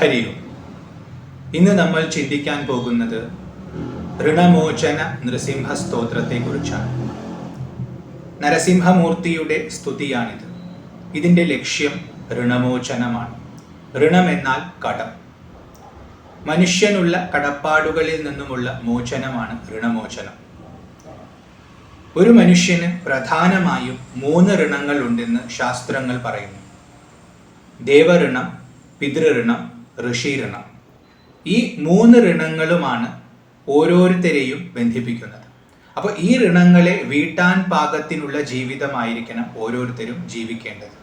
ഹരി ഓം. ഇന്ന് നമ്മൾ ചിന്തിക്കാൻ പോകുന്നത് ഋണമോചന നൃസിംഹ സ്തോത്രത്തെക്കുറിച്ചാണ്. നരസിംഹമൂർത്തിയുടെ സ്തുതിയാണിത്. ഇതിൻ്റെ ലക്ഷ്യം ഋണമോചനമാണ്. ഋണം എന്നാൽ കടം. മനുഷ്യനുള്ള കടപ്പാടുകളിൽ നിന്നുമുള്ള മോചനമാണ് ഋണമോചനം. ഒരു മനുഷ്യന് പ്രധാനമായും 3 ഋണങ്ങൾ ഉണ്ടെന്ന് ശാസ്ത്രങ്ങൾ പറയുന്നു. ദേവഋണം, പിതൃഋണം, ഋഷിഋണം. ഈ 3 ഋണങ്ങളുമാണ് ഓരോരുത്തരെയും ബന്ധിപ്പിക്കുന്നത്. അപ്പോൾ ഈ ഋണങ്ങളെ വീട്ടാൻ പാകത്തിനുള്ള ജീവിതമായിരിക്കണം ഓരോരുത്തരും ജീവിക്കേണ്ടത്.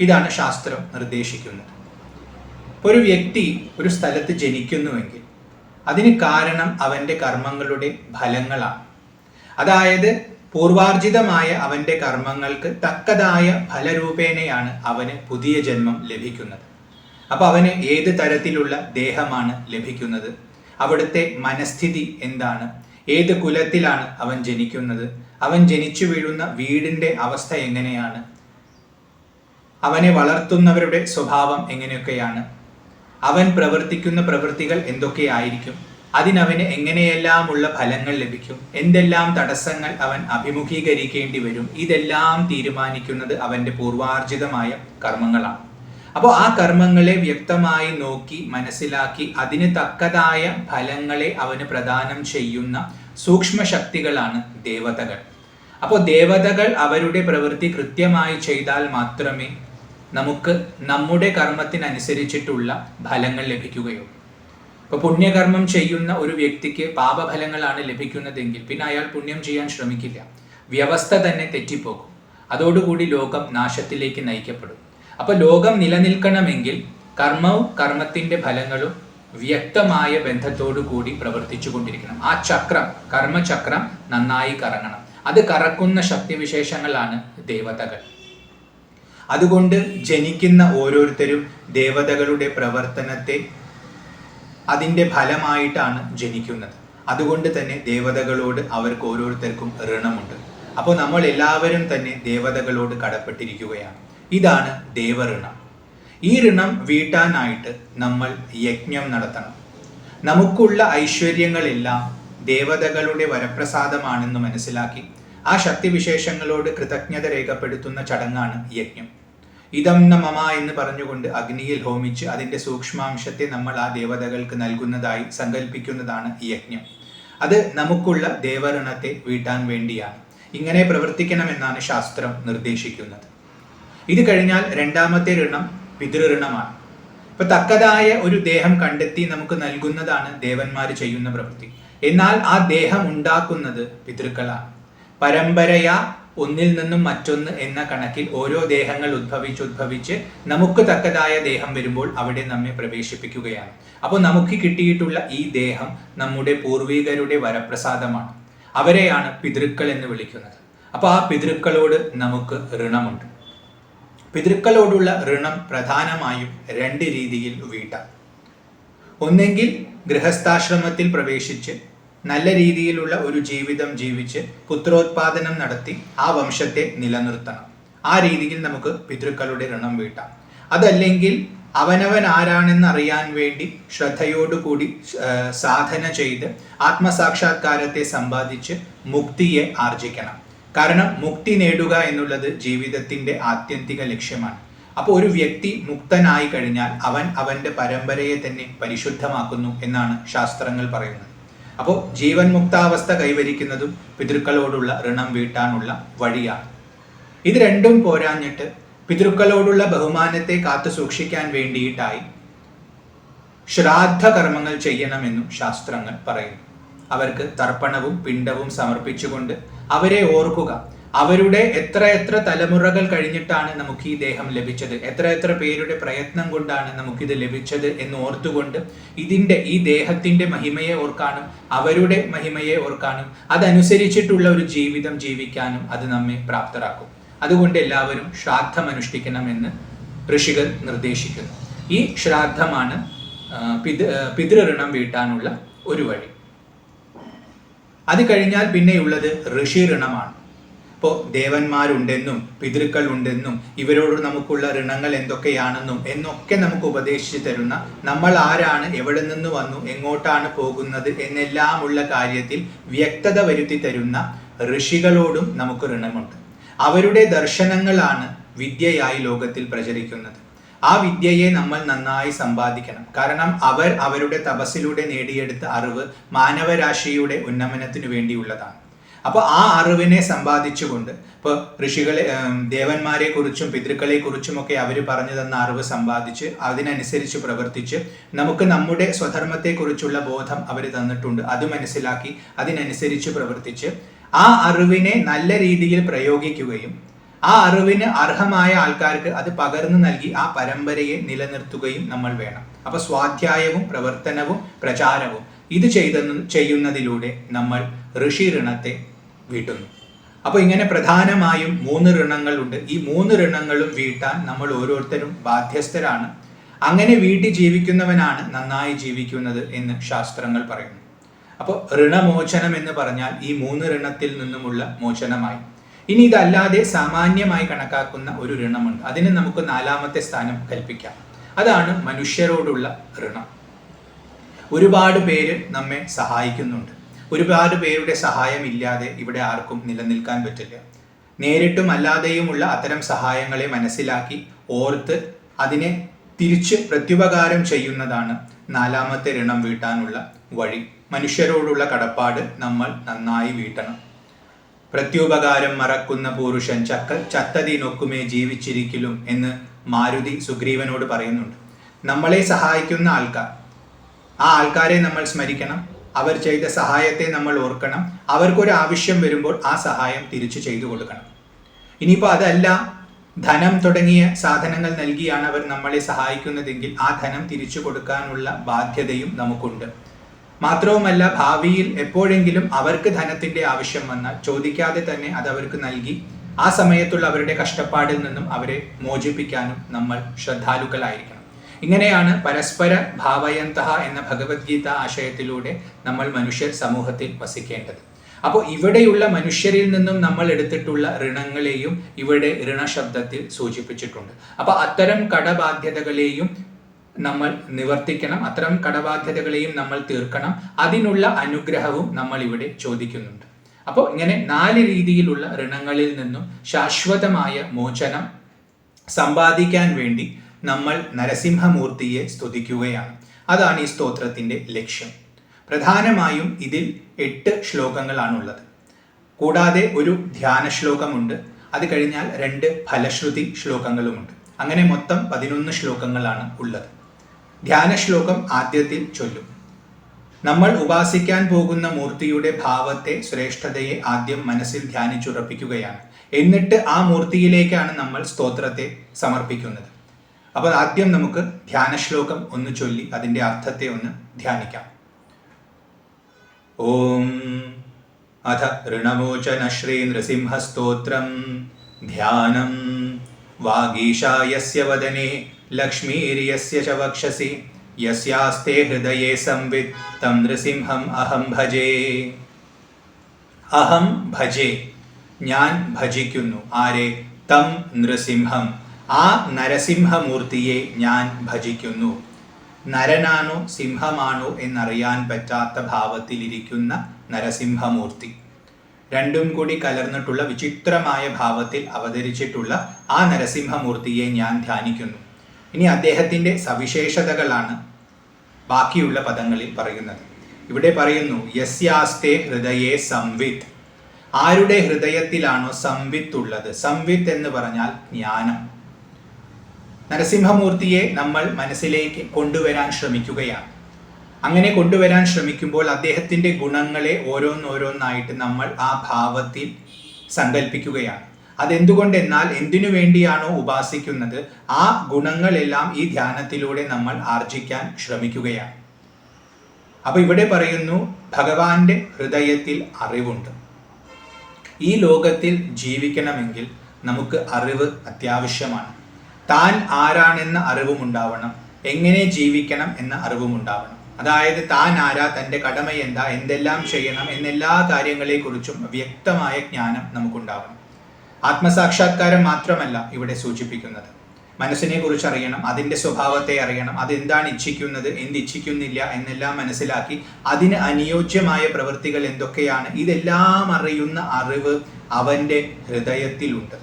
ഇതാണ് ശാസ്ത്രം നിർദ്ദേശിക്കുന്നത്. ഒരു വ്യക്തി ഒരു സ്ഥലത്ത് ജനിക്കുന്നുവെങ്കിൽ അതിന് കാരണം അവൻ്റെ കർമ്മങ്ങളുടെ ഫലങ്ങളാണ്. അതായത് പൂർവാർജിതമായ അവൻ്റെ കർമ്മങ്ങൾക്ക് തക്കതായ ഫലരൂപേണയാണ് അവന് പുതിയ ജന്മം ലഭിക്കുന്നത്. അപ്പോൾ അവന് ഏത് തരത്തിലുള്ള ദേഹമാണ് ലഭിക്കുന്നത്, അവിടുത്തെ മനസ്ഥിതി എന്താണ്, ഏത് കുലത്തിലാണ് അവൻ ജനിക്കുന്നത്, അവൻ ജനിച്ചു വീഴുന്ന വീടിൻ്റെ അവസ്ഥ എങ്ങനെയാണ്, അവനെ വളർത്തുന്നവരുടെ സ്വഭാവം എങ്ങനെയൊക്കെയാണ്, അവൻ പ്രവർത്തിക്കുന്ന പ്രവൃത്തികൾ എന്തൊക്കെയായിരിക്കും, അതിനവന് എങ്ങനെയെല്ലാമുള്ള ഫലങ്ങൾ ലഭിക്കും, എന്തെല്ലാം തടസ്സങ്ങൾ അവൻ അഭിമുഖീകരിക്കേണ്ടി വരും, ഇതെല്ലാം തീരുമാനിക്കുന്നത് അവൻ്റെ പൂർവാർജിതമായ കർമ്മങ്ങളാണ്. അപ്പോൾ ആ കർമ്മങ്ങളെ വ്യക്തമായി നോക്കി മനസ്സിലാക്കി അതിന് തക്കതായ ഫലങ്ങളെ അവന് പ്രദാനം ചെയ്യുന്ന സൂക്ഷ്മ ശക്തികളാണ് ദേവതകൾ. അപ്പോൾ ദേവതകൾ അവരുടെ പ്രവൃത്തി കൃത്യമായി ചെയ്താൽ മാത്രമേ നമുക്ക് നമ്മുടെ കർമ്മത്തിനനുസരിച്ചിട്ടുള്ള ഫലങ്ങൾ ലഭിക്കുകയുള്ളൂ. ഇപ്പോൾ പുണ്യകർമ്മം ചെയ്യുന്ന ഒരു വ്യക്തിക്ക് പാപഫലങ്ങളാണ് ലഭിക്കുന്നതെങ്കിൽ പിന്നെ അയാൾ പുണ്യം ചെയ്യാൻ ശ്രമിക്കില്ല. വ്യവസ്ഥ തന്നെ തെറ്റിപ്പോകും. അതോടുകൂടി ലോകം നാശത്തിലേക്ക് നയിക്കപ്പെടും. അപ്പോൾ ലോകം നിലനിൽക്കണമെങ്കിൽ കർമ്മവും കർമ്മത്തിൻ്റെ ഫലങ്ങളും വ്യക്തമായ ബന്ധത്തോടു കൂടി പ്രവർത്തിച്ചു കൊണ്ടിരിക്കണം. ആ ചക്രം, കർമ്മചക്രം നന്നായി കറങ്ങണം. അത് കറക്കുന്ന ശക്തിവിശേഷങ്ങളാണ് ദേവതകൾ. അതുകൊണ്ട് ജനിക്കുന്ന ഓരോരുത്തരും ദേവതകളുടെ പ്രവർത്തനത്തെ അതിൻ്റെ ഫലമായിട്ടാണ് ജനിക്കുന്നത്. അതുകൊണ്ട് തന്നെ ദേവതകളോട് അവർക്ക് ഓരോരുത്തർക്കും ഋണമുണ്ട്. അപ്പോൾ നമ്മൾ എല്ലാവരും തന്നെ ദേവതകളോട് കടപ്പെട്ടിരിക്കുകയാണ്. ഇതാണ് ദേവഋണം. ഈ ഋണം വീട്ടാനായിട്ട് നമ്മൾ യജ്ഞം നടത്തണം. നമുക്കുള്ള ഐശ്വര്യങ്ങളെല്ലാം ദേവതകളുടെ വരപ്രസാദമാണെന്ന് മനസ്സിലാക്കി ആ ശക്തിവിശേഷങ്ങളോട് കൃതജ്ഞത രേഖപ്പെടുത്തുന്ന ചടങ്ങാണ് യജ്ഞം. ഇതം ന മമ എന്ന് പറഞ്ഞുകൊണ്ട് അഗ്നിയിൽ ഹോമിച്ച് അതിൻ്റെ സൂക്ഷ്മാംശത്തെ നമ്മൾ ആ ദേവതകൾക്ക് നൽകുന്നതായി സങ്കല്പിക്കുന്നതാണ് യജ്ഞം. അത് നമുക്കുള്ള ദേവഋണത്തെ വീട്ടാൻ വേണ്ടിയാണ്. ഇങ്ങനെ പ്രവർത്തിക്കണമെന്നാണ് ശാസ്ത്രം നിർദ്ദേശിക്കുന്നത്. ഇത് കഴിഞ്ഞാൽ രണ്ടാമത്തെ ഋണം പിതൃഋണമാണ്. ഇപ്പൊ തക്കതായ ഒരു ദേഹം കണ്ടെത്തി നമുക്ക് നൽകുന്നതാണ് ദേവന്മാർ ചെയ്യുന്ന പ്രവൃത്തി. എന്നാൽ ആ ദേഹം ഉണ്ടാക്കുന്നത് പിതൃക്കളാണ്. പരമ്പരയാ ഒന്നിൽ നിന്നും മറ്റൊന്ന് എന്ന കണക്കിൽ ഓരോ ദേഹങ്ങൾ ഉദ്ഭവിച്ച് നമുക്ക് തക്കതായ ദേഹം വരുമ്പോൾ അവിടെ നമ്മെ പ്രവേശിപ്പിക്കുകയാണ്. അപ്പോൾ നമുക്ക് കിട്ടിയിട്ടുള്ള ഈ ദേഹം നമ്മുടെ പൂർവികരുടെ വരപ്രസാദമാണ്. അവരെയാണ് പിതൃക്കൾ എന്ന് വിളിക്കുന്നത്. അപ്പോൾ ആ പിതൃക്കളോട് നമുക്ക് ഋണമുണ്ട്. പിതൃക്കളോടുള്ള ഋണം പ്രധാനമായും 2 രീതിയിൽ വീട്ടാം. ഒന്നെങ്കിൽ ഗൃഹസ്ഥാശ്രമത്തിൽ പ്രവേശിച്ച് നല്ല രീതിയിലുള്ള ഒരു ജീവിതം ജീവിച്ച് പുത്രോത്പാദനം നടത്തി ആ വംശത്തെ നിലനിർത്തണം. ആ രീതിയിൽ നമുക്ക് പിതൃക്കളുടെ ഋണം വീട്ടാം. അതല്ലെങ്കിൽ അവനവൻ ആരാണെന്ന് അറിയാൻ വേണ്ടി ശ്രദ്ധയോടുകൂടി സാധന ചെയ്ത് ആത്മസാക്ഷാത്കാരത്തെ സമ്പാദിച്ച് മുക്തിയെ ആർജിക്കണം. കാരണം മുക്തി നേടുക എന്നുള്ളത് ജീവിതത്തിൻ്റെ ആത്യന്തിക ലക്ഷ്യമാണ്. അപ്പോൾ ഒരു വ്യക്തി മുക്തനായി കഴിഞ്ഞാൽ അവൻ അവൻ്റെ പരമ്പരയെ തന്നെ പരിശുദ്ധമാക്കുന്നു എന്നാണ് ശാസ്ത്രങ്ങൾ പറയുന്നത്. അപ്പോൾ ജീവൻ മുക്താവസ്ഥ കൈവരിക്കുന്നതും പിതൃക്കളോടുള്ള ഋണം വീട്ടാനുള്ള വഴിയാണ്. ഇത് രണ്ടും പോരാഞ്ഞിട്ട് പിതൃക്കളോടുള്ള ബഹുമാനത്തെ കാത്തു സൂക്ഷിക്കാൻ വേണ്ടിയിട്ടായി ശ്രാദ്ധ കർമ്മങ്ങൾ ചെയ്യണമെന്നും ശാസ്ത്രങ്ങൾ പറയുന്നു. അവർക്ക് തർപ്പണവും പിണ്ടവും സമർപ്പിച്ചുകൊണ്ട് അവരെ ഓർക്കുക. അവരുടെ എത്ര തലമുറകൾ കഴിഞ്ഞിട്ടാണ് നമുക്ക് ഈ ദേഹം ലഭിച്ചത്, എത്ര പേരുടെ പ്രയത്നം കൊണ്ടാണ് നമുക്കിത് ലഭിച്ചത് എന്ന് ഓർത്തുകൊണ്ട് ഈ ദേഹത്തിൻ്റെ മഹിമയെ ഓർക്കാനും അവരുടെ മഹിമയെ ഓർക്കാനും അതനുസരിച്ചിട്ടുള്ള ഒരു ജീവിതം ജീവിക്കാനും അത് നമ്മെ പ്രാപ്തരാക്കും. അതുകൊണ്ട് എല്ലാവരും ശ്രാദ്ധം അനുഷ്ഠിക്കണമെന്ന് ഋഷികൾ നിർദ്ദേശിക്കുന്നു. ഈ ശ്രാദ്ധമാണ് പിതൃഋണം വീട്ടാനുള്ള ഒരു വഴി. അത് കഴിഞ്ഞാൽ പിന്നെയുള്ളത് ഋഷിഋണമാണ്. ഇപ്പോൾ ദേവന്മാരുണ്ടെന്നും പിതൃക്കൾ ഉണ്ടെന്നും ഇവരോട് നമുക്കുള്ള ഋണങ്ങൾ എന്തൊക്കെയാണെന്നും എന്നൊക്കെ നമുക്ക് ഉപദേശിച്ചു തരുന്ന, നമ്മൾ ആരാണ്, എവിടെ നിന്ന് വന്നു, എങ്ങോട്ടാണ് പോകുന്നത് എന്നെല്ലാമുള്ള കാര്യത്തിൽ വ്യക്തത വരുത്തി തരുന്ന ഋഷികളോടും നമുക്ക് ഋണമുണ്ട്. അവരുടെ ദർശനങ്ങളാണ് വിദ്യയായി ലോകത്തിൽ പ്രചരിക്കുന്നത്. ആ വിദ്യയെ നമ്മൾ നന്നായി സമ്പാദിക്കണം. കാരണം അവർ അവരുടെ തപസ്സിലൂടെ നേടിയെടുത്ത അറിവ് മാനവരാശിയുടെ ഉന്നമനത്തിനു വേണ്ടിയുള്ളതാണ്. അപ്പോൾ ആ അറിവിനെ സമ്പാദിച്ചുകൊണ്ട്, ഇപ്പോൾ ഋഷികളെ, ദേവന്മാരെ കുറിച്ചും പിതൃക്കളെ കുറിച്ചുമൊക്കെ അവർ പറഞ്ഞു തന്ന അറിവ് സമ്പാദിച്ച് അതിനനുസരിച്ച് പ്രവർത്തിച്ച് നമുക്ക് നമ്മുടെ സ്വധർമ്മത്തെക്കുറിച്ചുള്ള ബോധം അവർ തന്നിട്ടുണ്ട്. അത് മനസ്സിലാക്കി അതിനനുസരിച്ച് പ്രവർത്തിച്ച് ആ അറിവിനെ നല്ല രീതിയിൽ പ്രയോഗിക്കുകയും ആ അറിവിന് അർഹമായ ആൾക്കാർക്ക് അത് പകർന്നു നൽകി ആ പരമ്പരയെ നിലനിർത്തുകയും നമ്മൾ വേണം. അപ്പൊ സ്വാധ്യായവും പ്രവർത്തനവും പ്രചാരവും ഇത് ചെയ്യുന്നതിലൂടെ നമ്മൾ ഋഷി ഋണത്തെ വീട്ടുന്നു. അപ്പോൾ ഇങ്ങനെ പ്രധാനമായും 3 ഋണങ്ങളുണ്ട്. ഈ 3 ഋണങ്ങളും വീട്ടാൻ നമ്മൾ ഓരോരുത്തരും ബാധ്യസ്ഥരാണ്. അങ്ങനെ വീട്ടി ജീവിക്കുന്നവനാണ് നന്നായി ജീവിക്കുന്നത് എന്ന് ശാസ്ത്രങ്ങൾ പറയുന്നു. അപ്പോൾ ഋണമോചനം എന്ന് പറഞ്ഞാൽ ഈ 3 ഋണത്തിൽ നിന്നുമുള്ള മോചനമായി. ഇനി ഇതല്ലാതെ സാമാന്യമായി കണക്കാക്കുന്ന ഒരു ഋണമുണ്ട്. അതിന് നമുക്ക് 4ാമത്തെ സ്ഥാനം കൽപ്പിക്കാം. അതാണ് മനുഷ്യരോടുള്ള ഋണം. ഒരുപാട് പേര് നമ്മെ സഹായിക്കുന്നുണ്ട്. ഒരുപാട് പേരുടെ സഹായം ഇല്ലാതെ ഇവിടെ ആർക്കും നിലനിൽക്കാൻ പറ്റില്ല. നേരിട്ടും അല്ലാതെയുമുള്ള അത്തരം സഹായങ്ങളെ മനസ്സിലാക്കി ഓർത്ത് അതിനെ തിരിച്ച് പ്രത്യുപകാരം ചെയ്യുന്നതാണ് 4ാമത്തെ ഋണം വീട്ടാനുള്ള വഴി. മനുഷ്യരോടുള്ള കടപ്പാട് നമ്മൾ നന്നായി വീട്ടണം. പ്രത്യുപകാരം മറക്കുന്ന പുരുഷൻ ചത്തതിനൊക്കുമേ ജീവിച്ചിരിക്കലും എന്ന് മാരുതി സുഗ്രീവനോട് പറയുന്നുണ്ട്. നമ്മളെ സഹായിക്കുന്ന ആൾക്കാർ, ആ ആൾക്കാരെ നമ്മൾ സ്മരിക്കണം. അവർ ചെയ്ത സഹായത്തെ നമ്മൾ ഓർക്കണം. അവർക്കൊരു ആവശ്യം വരുമ്പോൾ ആ സഹായം തിരിച്ചു ചെയ്തു കൊടുക്കണം. ഇനിയിപ്പോൾ അതല്ല, ധനം തുടങ്ങിയ സാധനങ്ങൾ നൽകിയാണ് അവർ നമ്മളെ സഹായിക്കുന്നതെങ്കിൽ ആ ധനം തിരിച്ചു കൊടുക്കാനുള്ള ബാധ്യതയും നമുക്കുണ്ട്. മാത്രവുമല്ല, ഭാവിയിൽ എപ്പോഴെങ്കിലും അവർക്ക് ധനത്തിന്റെ ആവശ്യം വന്നാൽ ചോദിക്കാതെ തന്നെ അത് അവർക്ക് നൽകി ആ സമയത്തുള്ള അവരുടെ കഷ്ടപ്പാടിൽ നിന്നും അവരെ മോചിപ്പിക്കാനും നമ്മൾ ശ്രദ്ധാലുക്കളായിരിക്കണം. ഇങ്ങനെയാണ് പരസ്പര ഭാവയന്തഃ എന്ന ഭഗവത്ഗീത ആശയത്തിലൂടെ നമ്മൾ മനുഷ്യർ സമൂഹത്തിൽ വസിക്കേണ്ടത്. അപ്പോൾ ഇവിടെയുള്ള മനുഷ്യരിൽ നിന്നും നമ്മൾ എടുത്തിട്ടുള്ള ഋണങ്ങളെയും ഇവിടെ ഋണശബ്ദത്തിൽ സൂചിപ്പിച്ചിട്ടുണ്ട്. അപ്പോൾ അത്തരം കടബാധ്യതകളെയും നമ്മൾ നിവർത്തിക്കണം, അത്തരം കടബാധ്യതകളെയും നമ്മൾ തീർക്കണം. അതിനുള്ള അനുഗ്രഹവും നമ്മൾ ഇവിടെ ചോദിക്കുന്നുണ്ട്. അപ്പോൾ ഇങ്ങനെ 4 രീതിയിലുള്ള ഋണങ്ങളിൽ നിന്നും ശാശ്വതമായ മോചനം സമ്പാദിക്കാൻ വേണ്ടി നമ്മൾ നരസിംഹമൂർത്തിയെ സ്തുതിക്കുകയാണ്. അതാണ് ഈ സ്തോത്രത്തിന്റെ ലക്ഷ്യം. പ്രധാനമായും ഇതിൽ 8 ശ്ലോകങ്ങളാണുള്ളത്. കൂടാതെ ഒരു ധ്യാന ശ്ലോകമുണ്ട്. അത് കഴിഞ്ഞാൽ 2 ഫലശ്രുതി ശ്ലോകങ്ങളുമുണ്ട്. അങ്ങനെ മൊത്തം 11 ശ്ലോകങ്ങളാണ് ഉള്ളത്. ധ്യാന ശ്ലോകം ആദ്യത്തിൽ ചൊല്ലും. നമ്മൾ ഉപാസിക്കാൻ പോകുന്ന മൂർത്തിയുടെ ഭാവത്തെ, ശ്രേഷ്ഠതയെ ആദ്യം മനസ്സിൽ ധ്യാനിച്ചുറപ്പിക്കുകയാണ്. എന്നിട്ട് ആ മൂർത്തിയിലേക്കാണ് നമ്മൾ സ്തോത്രത്തെ സമർപ്പിക്കുന്നത്. അപ്പോൾ ആദ്യം നമുക്ക് ധ്യാന ശ്ലോകം ഒന്ന് ചൊല്ലി അതിൻ്റെ അർത്ഥത്തെ ഒന്ന് ധ്യാനിക്കാം. ഓം അഥ ഋണമോചന ശ്രീ നൃസിംഹസ്തോത്രം ധ്യാനം. വാഗീശായസ്യ വദനെ ലക്ഷ്മീര്യസ്യ ച വക്ഷസി യസ്യാസ്തേ ഹൃദയേ സംവിത് തം നൃസിംഹം അഹം ഭജേ. അഹം ഭജേ, ഞാൻ ഭജിക്കുന്നു. ആരെ? തം നൃസിംഹം, ആ നരസിംഹമൂർത്തിയെ ഞാൻ ഭജിക്കുന്നു. നരനാണോ സിംഹമാണോ എന്നറിയാൻ പറ്റാത്ത ഭാവത്തിലിരിക്കുന്ന നരസിംഹമൂർത്തി, രണ്ടും കൂടി കലർന്നിട്ടുള്ള വിചിത്രമായ ഭാവത്തിൽ അവതരിച്ചിട്ടുള്ള ആ നരസിംഹമൂർത്തിയെ ഞാൻ ധ്യാനിക്കുന്നു. ഇനി അദ്ദേഹത്തിൻ്റെ സവിശേഷതകളാണ് ബാക്കിയുള്ള പദങ്ങളിൽ പറയുന്നത്. ഇവിടെ പറയുന്നു യസ്യാസ്തേ ഹൃദയേ സംവിത്ത്. ആരുടെ ഹൃദയത്തിലാണോ സംവിത്ത് ഉള്ളത്? സംവിത്ത് എന്ന് പറഞ്ഞാൽ ജ്ഞാനം. നരസിംഹമൂർത്തിയെ നമ്മൾ മനസ്സിലേക്ക് കൊണ്ടുവരാൻ ശ്രമിക്കുകയാണ്. അങ്ങനെ കൊണ്ടുവരാൻ ശ്രമിക്കുമ്പോൾ അദ്ദേഹത്തിൻ്റെ ഗുണങ്ങളെ ഓരോന്നോരോന്നായിട്ട് നമ്മൾ ആ ഭാവത്തിൽ സങ്കല്പിക്കുകയാണ്. അതെന്തുകൊണ്ടെന്നാൽ എന്തിനു വേണ്ടിയാണോ ഉപാസിക്കുന്നത് ആ ഗുണങ്ങളെല്ലാം ഈ ധ്യാനത്തിലൂടെ നമ്മൾ ആർജിക്കാൻ ശ്രമിക്കുകയാണ്. അപ്പോൾ ഇവിടെ പറയുന്നു ഭഗവാന്റെ ഹൃദയത്തിൽ അറിവുണ്ട്. ഈ ലോകത്തിൽ ജീവിക്കണമെങ്കിൽ നമുക്ക് അറിവ് അത്യാവശ്യമാണ്. താൻ ആരാണെന്ന അറിവുമുണ്ടാവണം, എങ്ങനെ ജീവിക്കണം എന്ന അറിവുമുണ്ടാവണം. അതായത് താൻ ആരാ, തൻ്റെ കടമ എന്താ, എന്തെല്ലാം ചെയ്യണം എന്നെല്ലാ കാര്യങ്ങളെക്കുറിച്ചും വ്യക്തമായ ജ്ഞാനം നമുക്കുണ്ടാവണം. ആത്മസാക്ഷാത്കാരം മാത്രമല്ല ഇവിടെ സൂചിപ്പിക്കുന്നത്. മനസ്സിനെ കുറിച്ച് അറിയണം, അതിൻ്റെ സ്വഭാവത്തെ അറിയണം, അതെന്താണ് ഇച്ഛിക്കുന്നത്, എന്തിച്ഛിക്കുന്നില്ല എന്നെല്ലാം മനസ്സിലാക്കി അതിന് അനുയോജ്യമായ പ്രവൃത്തികൾ എന്തൊക്കെയാണ്, ഇതെല്ലാം അറിയുന്ന അറിവ് അവൻ്റെ ഹൃദയത്തിലുണ്ട്.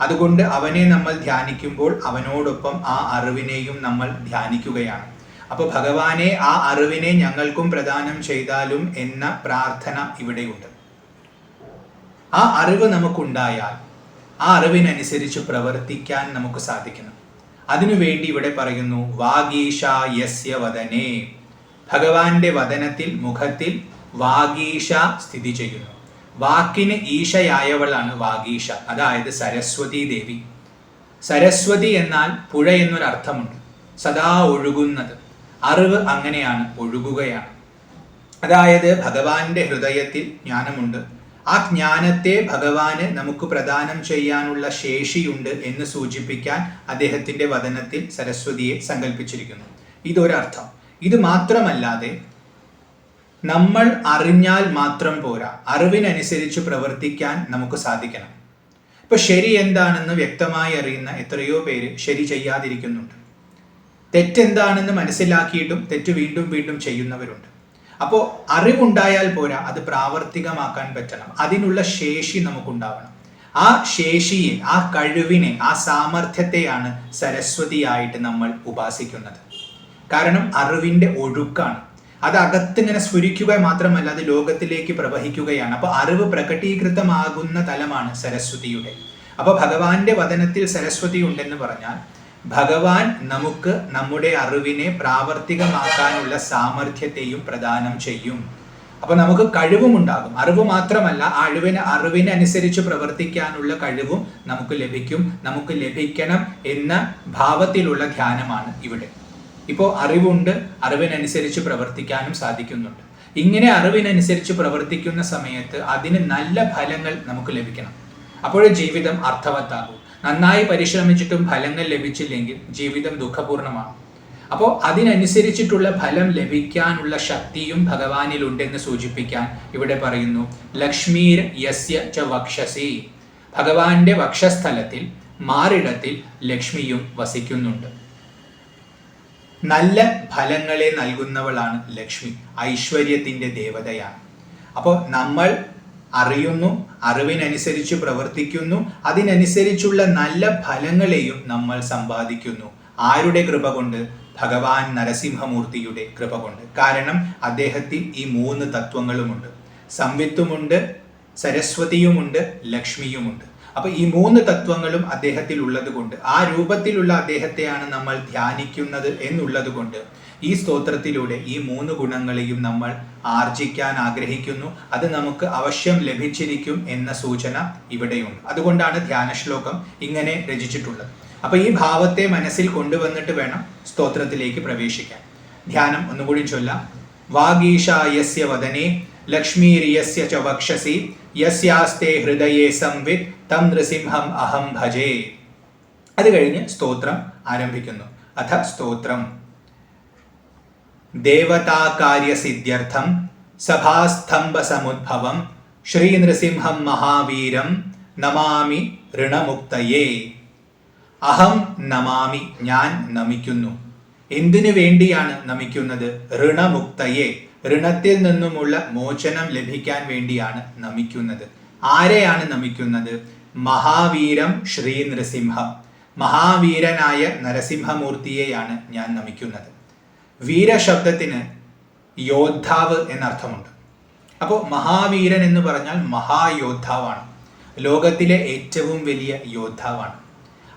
അതുകൊണ്ട് അവനെ നമ്മൾ ധ്യാനിക്കുമ്പോൾ അവനോടൊപ്പം ആ അറിവിനെയും നമ്മൾ ധ്യാനിക്കുകയാണ്. അപ്പോൾ ഭഗവാനെ, ആ അറിവിനെ ഞങ്ങൾക്കും പ്രദാനം ചെയ്താലും എന്ന പ്രാർത്ഥന ഇവിടെയുണ്ട്. ആ അറിവ് നമുക്കുണ്ടായാൽ ആ അറിവിനനുസരിച്ച് പ്രവർത്തിക്കാൻ നമുക്ക് സാധിക്കണം. അതിനുവേണ്ടി ഇവിടെ പറയുന്നു വാഗീഷ യസ്യ വദനേ. ഭഗവാന്റെ വദനത്തിൽ, മുഖത്തിൽ വാഗീഷ സ്ഥിതി ചെയ്യുന്നു. വാക്കിന് ഈശയായവളാണ് വാഗീഷ, അതായത് സരസ്വതി ദേവി. സരസ്വതി എന്നാൽ പുഴ എന്നൊരർത്ഥമുണ്ട്, സദാ ഒഴുകുന്നത്. അറിവ് അങ്ങനെയാണ്, ഒഴുകുകയാണ്. അതായത് ഭഗവാന്റെ ഹൃദയത്തിൽ ജ്ഞാനമുണ്ട്. ആ ജ്ഞാനത്തെ ഭഗവാന് നമുക്ക് പ്രദാനം ചെയ്യാനുള്ള ശേഷിയുണ്ട് എന്ന് സൂചിപ്പിക്കാൻ അദ്ദേഹത്തിൻ്റെ വദനത്തിൽ സരസ്വതിയെ സങ്കല്പിച്ചിരിക്കുന്നു. ഇതൊരർത്ഥം. ഇത് മാത്രമല്ലാതെ നമ്മൾ അറിഞ്ഞാൽ മാത്രം പോരാ, അറിവിനനുസരിച്ച് പ്രവർത്തിക്കാൻ നമുക്ക് സാധിക്കണം. ഇപ്പൊ ശരി എന്താണെന്ന് വ്യക്തമായി അറിയുന്ന എത്രയോ പേര് ശരി ചെയ്യാതിരിക്കുന്നുണ്ട്. തെറ്റെന്താണെന്ന് മനസ്സിലാക്കിയിട്ടും തെറ്റ് വീണ്ടും വീണ്ടും ചെയ്യുന്നവരുണ്ട്. അപ്പോൾ അറിവുണ്ടായാൽ പോരാ, അത് പ്രാവർത്തികമാക്കാൻ പറ്റണം. അതിനുള്ള ശേഷി നമുക്കുണ്ടാവണം. ആ ശേഷിയെ, ആ കഴിവിനെ, ആ സാമർഥ്യത്തെയാണ് സരസ്വതിയായിട്ട് നമ്മൾ ഉപാസിക്കുന്നത്. കാരണം അറിവിൻ്റെ ഒഴുക്കാണ്. അത് അകത്തിങ്ങനെ സ്ഫുരിക്കുക മാത്രമല്ല, അത് ലോകത്തിലേക്ക് പ്രവഹിക്കുകയാണ്. അപ്പോൾ അറിവ് പ്രകടീകൃതമാകുന്ന തലമാണ് സരസ്വതിയുടെ. അപ്പോൾ ഭഗവാന്റെ വദനത്തിൽ സരസ്വതി ഉണ്ടെന്ന് പറഞ്ഞാൽ ഭഗവാൻ നമുക്ക് നമ്മുടെ അറിവിനെ പ്രാവർത്തികമാക്കാനുള്ള സാമർഥ്യത്തെയും പ്രദാനം ചെയ്യും. അപ്പൊ നമുക്ക് കഴിവുമുണ്ടാകും. അറിവ് മാത്രമല്ല, അറിവിനനുസരിച്ച് പ്രവർത്തിക്കാനുള്ള കഴിവും നമുക്ക് ലഭിക്കും. നമുക്ക് ലഭിക്കണം എന്ന ഭാവത്തിലുള്ള ധ്യാനമാണ് ഇവിടെ. ഇപ്പോൾ അറിവുണ്ട്, അറിവിനനുസരിച്ച് പ്രവർത്തിക്കാനും സാധിക്കുന്നുണ്ട്. ഇങ്ങനെ അറിവിനനുസരിച്ച് പ്രവർത്തിക്കുന്ന സമയത്ത് അതിന് നല്ല ഫലങ്ങൾ നമുക്ക് ലഭിക്കണം. അപ്പോഴേ ജീവിതം അർത്ഥവത്താകും. നന്നായി പരിശ്രമിച്ചിട്ടും ഫലങ്ങൾ ലഭിച്ചില്ലെങ്കിൽ ജീവിതം ദുഃഖപൂർണമാണ്. അപ്പോൾ അതിനനുസരിച്ചിട്ടുള്ള ഫലം ലഭിക്കാനുള്ള ശക്തിയും ഭഗവാനിലുണ്ടെന്ന് സൂചിപ്പിക്കാൻ ഇവിടെ പറയുന്നു ലക്ഷ്മീർ യസ്യ ച വക്ഷസി. ഭഗവാന്റെ വക്ഷസ്ഥലത്തിൽ, മാറിടത്തിൽ ലക്ഷ്മിയും വസിക്കുന്നുണ്ട്. നല്ല ഫലങ്ങളെ നൽകുന്നവളാണ് ലക്ഷ്മി, ഐശ്വര്യത്തിൻ്റെ ദേവതയാണ്. അപ്പോൾ നമ്മൾ അറിയുന്നു, അറിവിനനുസരിച്ച് പ്രവർത്തിക്കുന്നു, അതിനനുസരിച്ചുള്ള നല്ല ഫലങ്ങളെയും നമ്മൾ സമ്പാദിക്കുന്നു. ആരുടെ കൃപ കൊണ്ട്? ഭഗവാൻ നരസിംഹമൂർത്തിയുടെ കൃപ കൊണ്ട്. കാരണം അദ്ദേഹത്തിൽ ഈ 3 തത്വങ്ങളുമുണ്ട്. സംവിത്തുമുണ്ട്, സരസ്വതിയുമുണ്ട്, ലക്ഷ്മിയുമുണ്ട്. അപ്പൊ ഈ 3 തത്വങ്ങളും അദ്ദേഹത്തിൽ ഉള്ളത് കൊണ്ട്, ആ രൂപത്തിലുള്ള അദ്ദേഹത്തെയാണ് നമ്മൾ ധ്യാനിക്കുന്നത് എന്നുള്ളത് കൊണ്ട് ഈ സ്തോത്രത്തിലൂടെ ഈ 3 ഗുണങ്ങളെയും നമ്മൾ ആർജിക്കാൻ ആഗ്രഹിക്കുന്നു. അത് നമുക്ക് അവശ്യം ലഭിച്ചിരിക്കും എന്ന സൂചന ഇവിടെയുണ്ട്. അതുകൊണ്ടാണ് ധ്യാന ശ്ലോകം ഇങ്ങനെ രചിച്ചിട്ടുള്ളത്. അപ്പൊ ഈ ഭാവത്തെ മനസ്സിൽ കൊണ്ടുവന്നിട്ട് വേണം സ്തോത്രത്തിലേക്ക് പ്രവേശിക്കാൻ. ധ്യാനം ഒന്നുകൂടി ചൊല്ലാം. വാഗീഷ യസ്യ വദനേ ലക്ഷ്മീര്യസ്യ ച വക്ഷസി യസ്യാസ്തേ ഹൃദയേ സംവിത് തം നൃസിംഹം അഹം ഭജേ. അത് കഴിഞ്ഞ് സ്തോത്രം ആരംഭിക്കുന്നു. അഥ സ്തോത്രം. ദേവതാകാര്യസിദ്ധ്യർത്ഥം സഭാസ്തംഭ സമുദ്ഭവം ശ്രീനൃസിംഹം മഹാവീരം നമാമി ഋണമുക്തയേ. അഹം നമാമി, ഞാൻ നമിക്കുന്നു. എന്തിനു വേണ്ടിയാണ് നമിക്കുന്നത്? ഋണമുക്തയെ, ഋണത്തിൽ നിന്നുമുള്ള മോചനം ലഭിക്കാൻ വേണ്ടിയാണ് നമിക്കുന്നത്. ആരെയാണ് നമിക്കുന്നത്? മഹാവീരം ശ്രീ നൃസിംഹം, മഹാവീരനായ നരസിംഹമൂർത്തിയെയാണ് ഞാൻ നമിക്കുന്നത്. വീരശബ്ദത്തിന് യോദ്ധാവ് എന്നർത്ഥമുണ്ട്. അപ്പോൾ മഹാവീരൻ എന്ന് പറഞ്ഞാൽ മഹായോദ്ധാവാണ്, ലോകത്തിലെ ഏറ്റവും വലിയ യോദ്ധാവാണ്.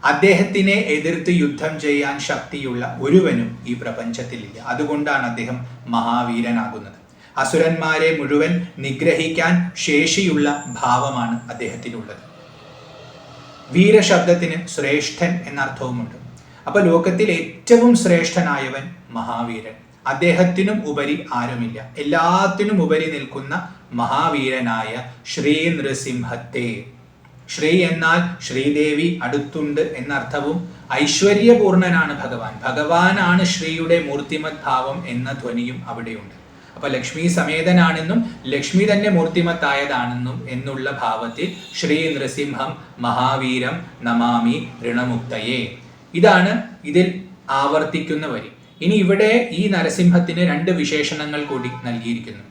അദ്ദേഹത്തിനെ എതിർത്ത് യുദ്ധം ചെയ്യാൻ ശക്തിയുള്ള ഒരുവനും ഈ പ്രപഞ്ചത്തിലില്ല. അതുകൊണ്ടാണ് അദ്ദേഹം മഹാവീരനാകുന്നത്. അസുരന്മാരെ മുഴുവൻ നിഗ്രഹിക്കാൻ ശേഷിയുള്ള ഭാവമാണ് അദ്ദേഹത്തിനുള്ളത്. വീരശബ്ദത്തിന് ശ്രേഷ്ഠൻ എന്നർത്ഥവുമുണ്ട്. അപ്പൊ ലോകത്തിൽ ഏറ്റവും ശ്രേഷ്ഠനായവൻ മഹാവീരൻ. അദ്ദേഹത്തിനും ഉപരി ആരുമില്ല. എല്ലാത്തിനും ഉപരി നിൽക്കുന്ന മഹാവീരനായ ശ്രീ നൃസിംഹത്തെ. ശ്രീ എന്നാൽ ശ്രീദേവി അടുത്തുണ്ട് എന്നർത്ഥവും, ഐശ്വര്യപൂർണനാണ് ഭഗവാൻ. ഭഗവാനാണ് ശ്രീയുടെ മൂർത്തിമത് ഭാവം എന്ന ധ്വനിയും അവിടെയുണ്ട്. അപ്പൊ ലക്ഷ്മി സമേതനാണെന്നും ലക്ഷ്മി തന്നെ മൂർത്തിമത്തായതാണെന്നും എന്നുള്ള ഭാവത്തിൽ ശ്രീ നൃസിംഹം മഹാവീരം നമാമി ഋണമുക്തയെ. ഇതാണ് ഇതിൽ ആവർത്തിക്കുന്ന വരി. ഇനി ഇവിടെ ഈ നരസിംഹത്തിന് 2 വിശേഷണങ്ങൾ കൂടി നൽകിയിരിക്കുന്നു.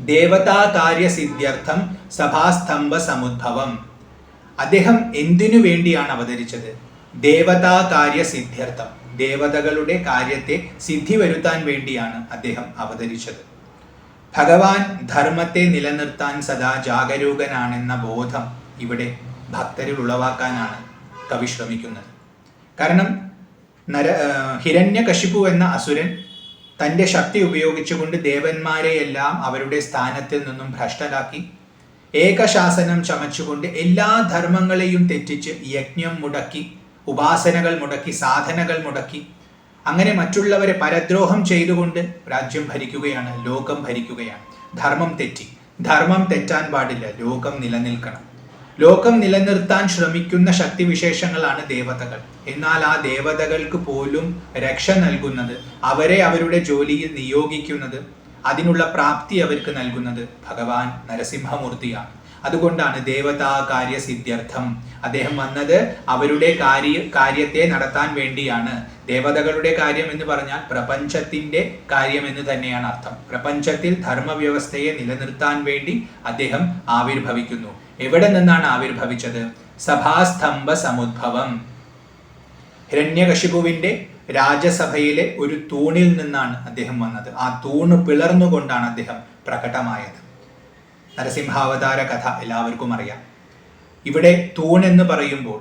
ദേവതാ കാര്യസിദ്ധ്യർത്ഥം സഭാസ്തംഭ സമുദ്ഭവം. അദ്ദേഹം എന്തിനു വേണ്ടിയാണ് അവതരിച്ചത്? ദേവതാ കാര്യസിദ്ധ്യർത്ഥം, ദേവതകളുടെ കാര്യത്തെ സിദ്ധി വരുത്താൻ വേണ്ടിയാണ് അദ്ദേഹം അവതരിച്ചത്. ഭഗവാൻ ധർമ്മത്തെ നിലനിർത്താൻ സദാ ജാഗരൂകനാണെന്ന ബോധം ഇവിടെ ഭക്തരിൽ ഉളവാക്കാനാണ് കവി ശ്രമിക്കുന്നത്. കാരണം ഹിരണ്യകശിപു എന്ന അസുരൻ തൻ്റെ ശക്തി ഉപയോഗിച്ചുകൊണ്ട് ദേവന്മാരെയെല്ലാം അവരുടെ സ്ഥാനത്തിൽ നിന്നും ഭ്രഷ്ടരാക്കി ഏകശാസനം ചമച്ചുകൊണ്ട് എല്ലാ ധർമ്മങ്ങളെയും തെറ്റിച്ച് യജ്ഞം മുടക്കി, ഉപാസനകൾ മുടക്കി, സാധനകൾ മുടക്കി, അങ്ങനെ മറ്റുള്ളവരെ പരദ്രോഹം ചെയ്തുകൊണ്ട് രാജ്യം ഭരിക്കുകയാണ്, ലോകം ഭരിക്കുകയാണ്. ധർമ്മം തെറ്റി. ധർമ്മം തെറ്റാൻ പാടില്ല, ലോകം നിലനിൽക്കണം. ലോകം നിലനിർത്താൻ ശ്രമിക്കുന്ന ശക്തിവിശേഷങ്ങളാണ് ദേവതകൾ. എന്നാൽ ആ ദേവതകൾക്ക് പോലും രക്ഷ നൽകുന്നത്, അവരെ അവരുടെ ജോലിയിൽ നിയോഗിക്കുന്നത്, അതിനുള്ള പ്രാപ്തി അവർക്ക് നൽകുന്നത് ഭഗവാൻ നരസിംഹമൂർത്തിയാണ്. അതുകൊണ്ടാണ് ദേവതാ കാര്യസിദ്ധ്യർത്ഥം അദ്ദേഹം വന്നത്. അവരുടെ കാര്യത്തെ നടത്താൻ വേണ്ടിയാണ്. ദേവതകളുടെ കാര്യം എന്ന് പറഞ്ഞാൽ പ്രപഞ്ചത്തിന്റെ കാര്യം എന്ന് തന്നെയാണ് അർത്ഥം. പ്രപഞ്ചത്തിൽ ധർമ്മവ്യവസ്ഥയെ നിലനിർത്താൻ വേണ്ടി അദ്ദേഹം ആവിർഭവിക്കുന്നു. എവിടെ നിന്നാണ് ആവിർഭവിച്ചത്? സഭാസ്തംഭ സമുദ്ഭവം. ഹിരണ്യകശിപുവിന്റെ രാജസഭയിലെ ഒരു തൂണിൽ നിന്നാണ് അദ്ദേഹം വന്നത്. ആ തൂണ് പിളർന്നുകൊണ്ടാണ് അദ്ദേഹം പ്രകടമായത്. നരസിംഹാവതാര കഥ എല്ലാവർക്കും അറിയാം. ഇവിടെ തൂൺ എന്ന് പറയുമ്പോൾ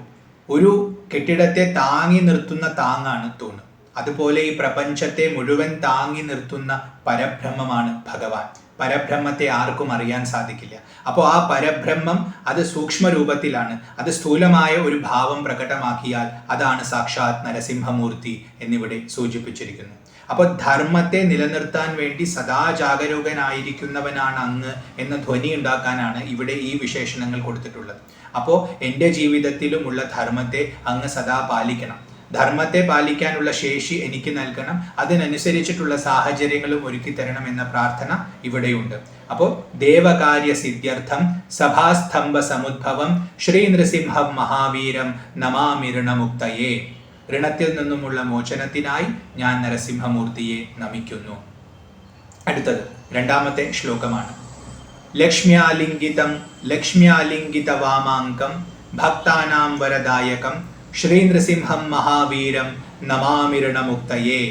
ഒരു കെട്ടിടത്തെ താങ്ങി നിർത്തുന്ന താങ്ങാണ് തൂണ്. അതുപോലെ ഈ പ്രപഞ്ചത്തെ മുഴുവൻ താങ്ങി നിർത്തുന്ന പരബ്രഹ്മമാണ് ഭഗവാൻ. പരബ്രഹ്മത്തെ ആർക്കും അറിയാൻ സാധിക്കില്ല. അപ്പോൾ ആ പരബ്രഹ്മം അത് സൂക്ഷ്മ രൂപത്തിലാണ്. അത് സ്ഥൂലമായ ഒരു ഭാവം പ്രകടമാക്കിയാൽ അതാണ് സാക്ഷാത് നരസിംഹമൂർത്തി എന്നിവിടെ സൂചിപ്പിച്ചിരിക്കുന്നു. അപ്പോൾ ധർമ്മത്തെ നിലനിർത്താൻ വേണ്ടി സദാ ജാഗരൂകനായിരിക്കുന്നവനാണ് അങ്ങ് എന്ന ധ്വനി ഉണ്ടാക്കാനാണ് ഇവിടെ ഈ വിശേഷണങ്ങൾ കൊടുത്തിട്ടുള്ളത്. അപ്പോൾ എൻ്റെ ജീവിതത്തിലുമുള്ള ധർമ്മത്തെ അങ്ങ് സദാ പാലിക്കണം. ധർമ്മത്തെ പാലിക്കാനുള്ള ശേഷി എനിക്ക് നൽകണം. അതിനനുസരിച്ചിട്ടുള്ള സാഹചര്യങ്ങളും ഒരുക്കി തരണം എന്ന പ്രാർത്ഥന ഇവിടെയുണ്ട്. അപ്പോൾ ദേവകാര്യ സിദ്ധ്യർത്ഥം സഭാസ്തംഭ സമുദ്ഭവം ശ്രീ നൃസിംഹം മഹാവീരം നമാമി ഋണമുക്തയെ. ഋണത്തിൽ നിന്നുമുള്ള മോചനത്തിനായി ഞാൻ നരസിംഹമൂർത്തിയെ നമിക്കുന്നു. അടുത്തത് 2ാമത്തെ ശ്ലോകമാണ്. ലക്ഷ്മ്യാലിംഗിത വാമാങ്കം ഭക്താനാം വരദായകം ശ്രീ നൃസിംഹം മഹാവീരം നമാമി ഋണമുക്തയെ.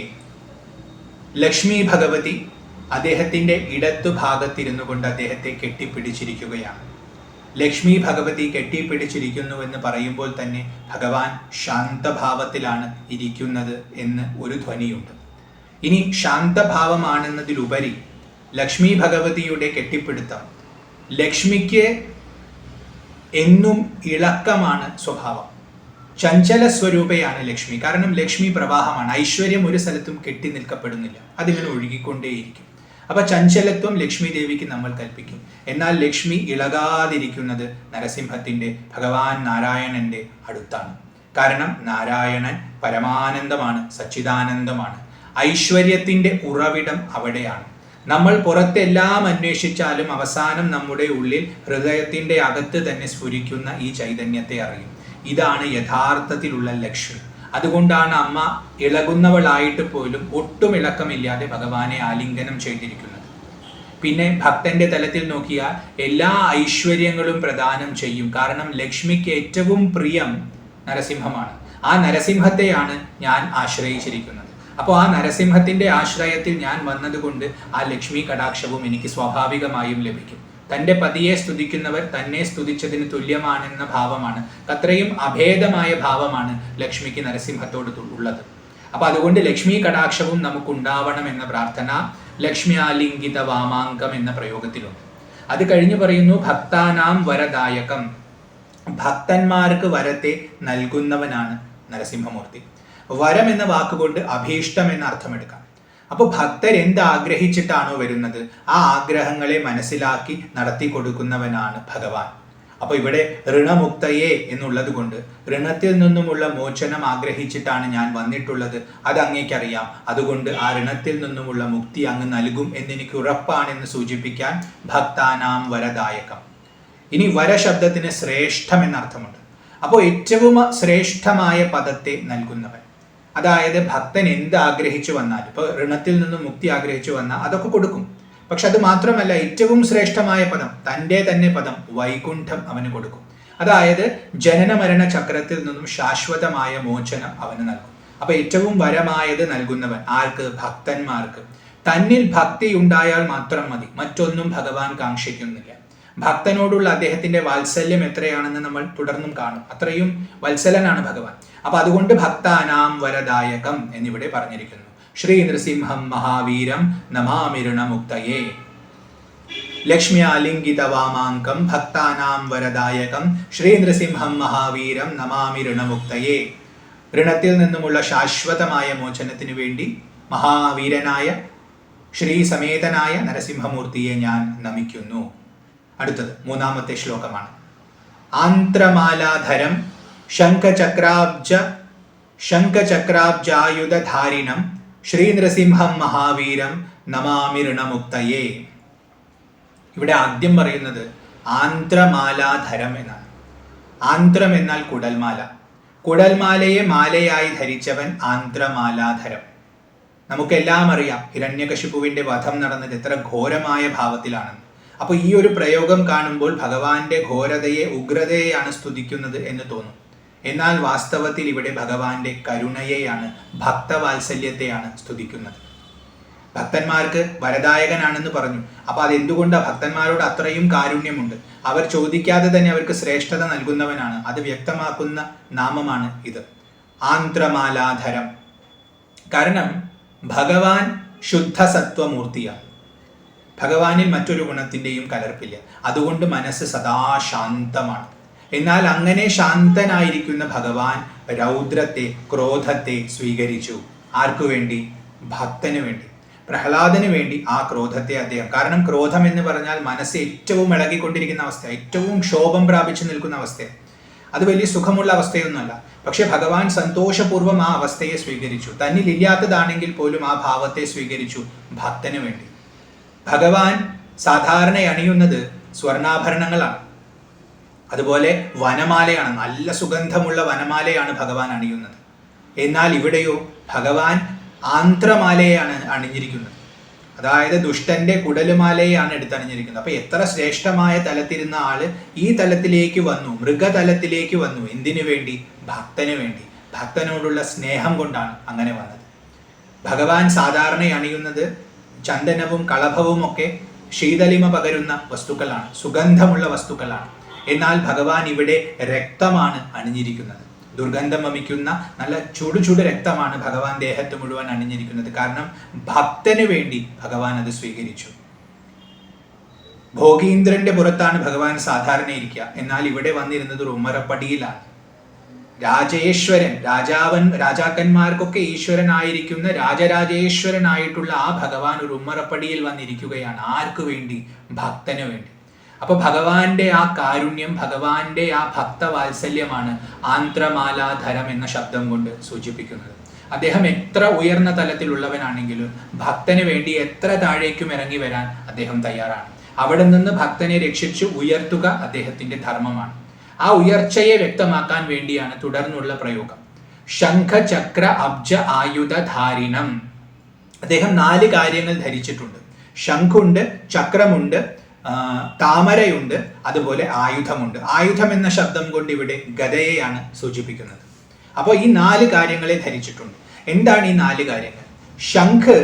ലക്ഷ്മി ഭഗവതി അദ്ദേഹത്തിന്റെ ഇടത്തു ഭാഗത്തിരുന്നു കൊണ്ട് അദ്ദേഹത്തെ കെട്ടിപ്പിടിച്ചിരിക്കുകയാണ്. ലക്ഷ്മി ഭഗവതി കെട്ടിപ്പിടിച്ചിരിക്കുന്നു എന്ന് പറയുമ്പോൾ തന്നെ ഭഗവാൻ ശാന്തഭാവത്തിലാണ് ഇരിക്കുന്നത് എന്ന് ഒരു ധ്വനിയുണ്ട്. ഇനി ശാന്തഭാവമാണെന്നതിലുപരി ലക്ഷ്മി ഭഗവതിയുടെ കെട്ടിപ്പിടുത്തം, ലക്ഷ്മിക്ക് എന്നും ഇളക്കമാണ് സ്വഭാവം. ചഞ്ചല സ്വരൂപയാണ് ലക്ഷ്മി. കാരണം ലക്ഷ്മി പ്രവാഹമാണ്. ഐശ്വര്യം ഒരു സ്ഥലത്തും കെട്ടി നിൽക്കപ്പെടുന്നില്ല, അതിങ്ങനെ ഒഴുകിക്കൊണ്ടേയിരിക്കും. അപ്പൊ ചഞ്ചലത്വം ലക്ഷ്മി ദേവിക്ക് നമ്മൾ കൽപ്പിക്കും. എന്നാൽ ലക്ഷ്മി ഇളകാതിരിക്കുന്നത് നരസിംഹത്തിന്റെ ഭഗവാൻ നാരായണന്റെ അടുത്താണ്. കാരണം നാരായണൻ പരമാനന്ദമാണ്, സച്ചിദാനന്ദമാണ്. ഐശ്വര്യത്തിന്റെ ഉറവിടം അവിടെയാണ്. നമ്മൾ പുറത്തെല്ലാം അന്വേഷിച്ചാലും അവസാനം നമ്മുടെ ഉള്ളിൽ ഹൃദയത്തിന്റെ അകത്ത് തന്നെ സ്ഫുരിക്കുന്ന ഈ ചൈതന്യത്തെ അറിയും. ഇതാണ് യഥാർത്ഥത്തിലുള്ള ലക്ഷ്മി. അതുകൊണ്ടാണ് അമ്മ ഇളകുന്നവളായിട്ട് പോലും ഒട്ടും ഇളക്കമില്ലാതെ ഭഗവാനെ ആലിംഗനം ചെയ്തിരിക്കുന്നത്. പിന്നെ ഭക്തന്റെ തലത്തിൽ നോക്കിയാൽ എല്ലാ ഐശ്വര്യങ്ങളും പ്രദാനം ചെയ്യും. കാരണം ലക്ഷ്മിക്ക് ഏറ്റവും പ്രിയം നരസിംഹമാണ്. ആ നരസിംഹത്തെയാണ് ഞാൻ ആശ്രയിച്ചിരിക്കുന്നത്. അപ്പോൾ ആ നരസിംഹത്തിന്റെ ആശ്രയത്തിൽ ഞാൻ വന്നതുകൊണ്ട് ആ ലക്ഷ്മി കടാക്ഷവും എനിക്ക് സ്വാഭാവികമായും ലഭിക്കും. തൻ്റെ പതിയെ സ്തുതിക്കുന്നവർ തന്നെ സ്തുതിച്ചതിന് തുല്യമാണെന്ന ഭാവമാണ്. അത്രയും അഭേദമായ ഭാവമാണ് ലക്ഷ്മിക്ക് നരസിംഹത്തോട് ഉള്ളത്. അപ്പൊ അതുകൊണ്ട് ലക്ഷ്മി കടാക്ഷവും നമുക്കുണ്ടാവണം എന്ന പ്രാർത്ഥന ലക്ഷ്മ്യാലിംഗിത വാമാങ്കം എന്ന പ്രയോഗത്തിലുണ്ട്. അത് കഴിഞ്ഞു പറയുന്നു ഭക്താനാം വരദായകം. ഭക്തന്മാർക്ക് വരത്തെ നൽകുന്നവനാണ് നരസിംഹമൂർത്തി. വരം എന്ന വാക്കുകൊണ്ട് അഭീഷ്ടം എന്ന അർത്ഥമെടുക്കാം. അപ്പോൾ ഭക്തർ എന്താഗ്രഹിച്ചിട്ടാണോ വരുന്നത് ആ ആഗ്രഹങ്ങളെ മനസ്സിലാക്കി നടത്തി കൊടുക്കുന്നവനാണ് ഭഗവാൻ. അപ്പൊ ഇവിടെ ഋണമുക്തയെ എന്നുള്ളത് കൊണ്ട് ഋണത്തിൽ നിന്നുമുള്ള മോചനം ആഗ്രഹിച്ചിട്ടാണ് ഞാൻ വന്നിട്ടുള്ളത്, അത് അങ്ങേക്കറിയാം. അതുകൊണ്ട് ആ ഋണത്തിൽ നിന്നുമുള്ള മുക്തി അങ്ങ് നൽകും എന്നെനിക്ക് ഉറപ്പാണെന്ന് സൂചിപ്പിക്കാൻ ഭക്താനാം വരദായകം. ഇനി വരശബ്ദത്തിന് ശ്രേഷ്ഠം എന്നർത്ഥമുണ്ട്. അപ്പോൾ ഏറ്റവും ശ്രേഷ്ഠമായ പദത്തെ നൽകുന്നവൻ, അതായത് ഭക്തൻ എന്ത് ആഗ്രഹിച്ചു വന്നാൽ, ഇപ്പൊ ഋണത്തിൽ നിന്നും മുക്തി ആഗ്രഹിച്ചു വന്നാൽ അതൊക്കെ കൊടുക്കും. പക്ഷെ അത് മാത്രമല്ല, ഏറ്റവും ശ്രേഷ്ഠമായ പദം, തൻ്റെ തന്നെ പദം വൈകുണ്ഠം അവന് കൊടുക്കും. അതായത് ജനന മരണ ചക്രത്തിൽ നിന്നും ശാശ്വതമായ മോചനം അവന് നൽകും. അപ്പൊ ഏറ്റവും വരമായത് നൽകുന്നവൻ ആർക്ക്? ഭക്തന്മാർക്ക്. തന്നിൽ ഭക്തി ഉണ്ടായാൽ മാത്രം മതി, മറ്റൊന്നും ഭഗവാൻ കാക്ഷിക്കുന്നില്ല. ഭക്തനോടുള്ള അദ്ദേഹത്തിന്റെ വാത്സല്യം എത്രയാണെന്ന് നമ്മൾ തുടർന്നും കാണും. അത്രയും വത്സലനാണ് ഭഗവാൻ. അപ്പൊ അതുകൊണ്ട് ഭക്താനാം വരദായകം എന്നിവിടെ പറഞ്ഞിരിക്കുന്നു. ശ്രീ നൃസിംഹം മഹാവീരം നമാമി ഋണമുക്തയേ. ലക്ഷ്മ്യാലിംഗിത വാമാങ്കം ഭക്താനാം വരദായകം ശ്രീ നൃസിംഹം മഹാവീരം നമാമി ഋണമുക്തയേ. ഋണത്തിൽ നിന്നുമുള്ള ശാശ്വതമായ മോചനത്തിന് വേണ്ടി മഹാവീരനായ ശ്രീ സമേതനായ നരസിംഹമൂർത്തിയെ ഞാൻ നമിക്കുന്നു. അടുത്തത് മൂന്നാമത്തെ ശ്ലോകമാണ്. ആന്ത്രമാലാധരം ശംഖചക്രാബ്ജായുധധാരിണം ശ്രീനൃസിംഹം മഹാവീരം നമാമി ഋണമുക്തയേ. ഇവിടെ ആദ്യം പറയുന്നത് ആന്ത്രമാലാധരം എന്നാണ്. ആന്ത്രം എന്നാൽ കുടൽമാല. കുടൽമാലയെ മാലയായി ധരിച്ചവൻ ആന്ത്രമാലാധരം. നമുക്കെല്ലാം അറിയാം ഹിരണ്യകശിപുവിന്റെ വധം നടന്നത് എത്ര ഘോരമായ ഭാവത്തിലാണെന്ന്. അപ്പോൾ ഈ ഒരു പ്രയോഗം കാണുമ്പോൾ ഭഗവാന്റെ ഘോരതയെ, ഉഗ്രതയെയാണ് സ്തുതിക്കുന്നത് എന്ന് തോന്നും. എന്നാൽ വാസ്തവത്തിൽ ഇവിടെ ഭഗവാന്റെ കരുണയെയാണ്, ഭക്തവാത്സല്യത്തെയാണ് സ്തുതിക്കുന്നത്. ഭക്തന്മാർക്ക് വരദായകനാണെന്ന് പറഞ്ഞു. അപ്പൊ അതെന്തുകൊണ്ടാണ്? ഭക്തന്മാരോട് അത്രയും കാരുണ്യമുണ്ട്. അവർ ചോദിക്കാതെ തന്നെ അവർക്ക് ശ്രേഷ്ഠത നൽകുന്നവനാണ്. അത് വ്യക്തമാക്കുന്ന നാമമാണ് ഇത്, ആന്ത്രമാലാധരം. കാരണം ഭഗവാൻ ശുദ്ധസത്വമൂർത്തിയാണ്. ഭഗവാനിൽ മറ്റൊരു ഗുണത്തിൻ്റെയും കലർപ്പില്ല. അതുകൊണ്ട് മനസ്സ് സദാ ശാന്തമാണ്. എന്നാൽ അങ്ങനെ ശാന്തനായിരിക്കുന്ന ഭഗവാൻ രൗദ്രത്തെ, ക്രോധത്തെ സ്വീകരിച്ചു. ആർക്കു വേണ്ടി? ഭക്തന് വേണ്ടി, പ്രഹ്ലാദന് വേണ്ടി ആ ക്രോധത്തെ അദ്ദേഹം. കാരണം ക്രോധം എന്ന് പറഞ്ഞാൽ മനസ്സ് ഏറ്റവും ഇളകിക്കൊണ്ടിരിക്കുന്ന അവസ്ഥ, ഏറ്റവും ക്ഷോഭം പ്രാപിച്ചു നിൽക്കുന്ന അവസ്ഥ. അത് വലിയ സുഖമുള്ള അവസ്ഥയൊന്നുമല്ല. പക്ഷെ ഭഗവാൻ സന്തോഷപൂർവ്വം ആ അവസ്ഥയെ സ്വീകരിച്ചു. തന്നിൽ ഇല്ലാത്തതാണെങ്കിൽ പോലും ആ ഭാവത്തെ സ്വീകരിച്ചു ഭക്തന് വേണ്ടി. ഭഗവാൻ സാധാരണ അണിയുന്നത് സ്വർണ്ണാഭരണങ്ങളാണ്. അതുപോലെ വനമാലയാണ്, നല്ല സുഗന്ധമുള്ള വനമാലയാണ് ഭഗവാൻ അണിയുന്നത്. എന്നാൽ ഇവിടെയോ ഭഗവാൻ ആന്ത്രമാലയാണ് അണിഞ്ഞിരിക്കുന്നത്. അതായത് ദുഷ്ടന്റെ കുടലുമാലയാണ് എടുത്തണിഞ്ഞിരിക്കുന്നത്. അപ്പൊ എത്ര ശ്രേഷ്ഠമായ തലത്തിരുന്ന ആള് ഈ തലത്തിലേക്ക് വന്നു, മൃഗതലത്തിലേക്ക് വന്നു. എന്തിനു വേണ്ടി? ഭക്തന് വേണ്ടി. ഭക്തനോടുള്ള സ്നേഹം കൊണ്ടാണ് അങ്ങനെ വന്നത്. ഭഗവാൻ സാധാരണ അണിയുന്നത് ചന്ദനവും കളഭവും ഒക്കെ ശീതളിമ പകരുന്ന വസ്തുക്കളാണ്, സുഗന്ധമുള്ള വസ്തുക്കളാണ്. എന്നാൽ ഭഗവാൻ ഇവിടെ രക്തമാണ് അണിഞ്ഞിരിക്കുന്നത്. ദുർഗന്ധം വമിക്കുന്ന നല്ല ചുടു രക്തമാണ് ഭഗവാൻ ദേഹത്ത് മുഴുവൻ അണിഞ്ഞിരിക്കുന്നത്. കാരണം ഭക്തന് വേണ്ടി ഭഗവാൻ അത് സ്വീകരിച്ചു. ഭോഗീന്ദ്രന്റെ പുറത്താണ് ഭഗവാൻ സാധാരണ ഇരിക്കുക. എന്നാൽ ഇവിടെ വന്നിരുന്നത് ഒരു ഉമ്മറപ്പടിയിലാണ്. രാജേശ്വരൻ, രാജാക്കന്മാർക്കൊക്കെ ഈശ്വരനായിരിക്കുന്ന രാജരാജേശ്വരനായിട്ടുള്ള ആ ഭഗവാൻ ഒരു ഉമ്മറപ്പടിയിൽ വന്നിരിക്കുകയാണ്. ആർക്കു വേണ്ടി? ഭക്തന് വേണ്ടി. അപ്പൊ ഭഗവാന്റെ ആ കാരുണ്യം, ഭഗവാന്റെ ആ ഭക്തവാത്സല്യമാണ് ആന്ത്രമാലാധരം എന്ന ശബ്ദം കൊണ്ട് സൂചിപ്പിക്കുന്നത്. അദ്ദേഹം എത്ര ഉയർന്ന തലത്തിലുള്ളവനാണെങ്കിലും ഭക്തന് വേണ്ടി എത്ര താഴേക്കും ഇറങ്ങി വരാൻ അദ്ദേഹം തയ്യാറാണ്. അവിടെ നിന്ന് ഭക്തനെ രക്ഷിച്ചു ഉയർത്തുക അദ്ദേഹത്തിന്റെ ധർമ്മമാണ്. ആ ഉയർച്ചയെ വ്യക്തമാക്കാൻ വേണ്ടിയാണ് തുടർന്നുള്ള പ്രയോഗം. ശംഖചക്ര അബ്ജ ആയുധധാരിണം. അദ്ദേഹം 4 കാര്യങ്ങൾ ധരിച്ചിട്ടുണ്ട്. ശംഖുണ്ട്, ചക്രമുണ്ട്, താമരയുണ്ട്, അതുപോലെ ആയുധമുണ്ട്. ആയുധം എന്ന ശബ്ദം കൊണ്ട് ഇവിടെ ഗദയെയാണ് സൂചിപ്പിക്കുന്നത്. അപ്പോൾ ഈ 4 കാര്യങ്ങളെ ധരിച്ചിട്ടുണ്ട്. എന്താണ് ഈ 4 കാര്യങ്ങൾ? ശംഖ്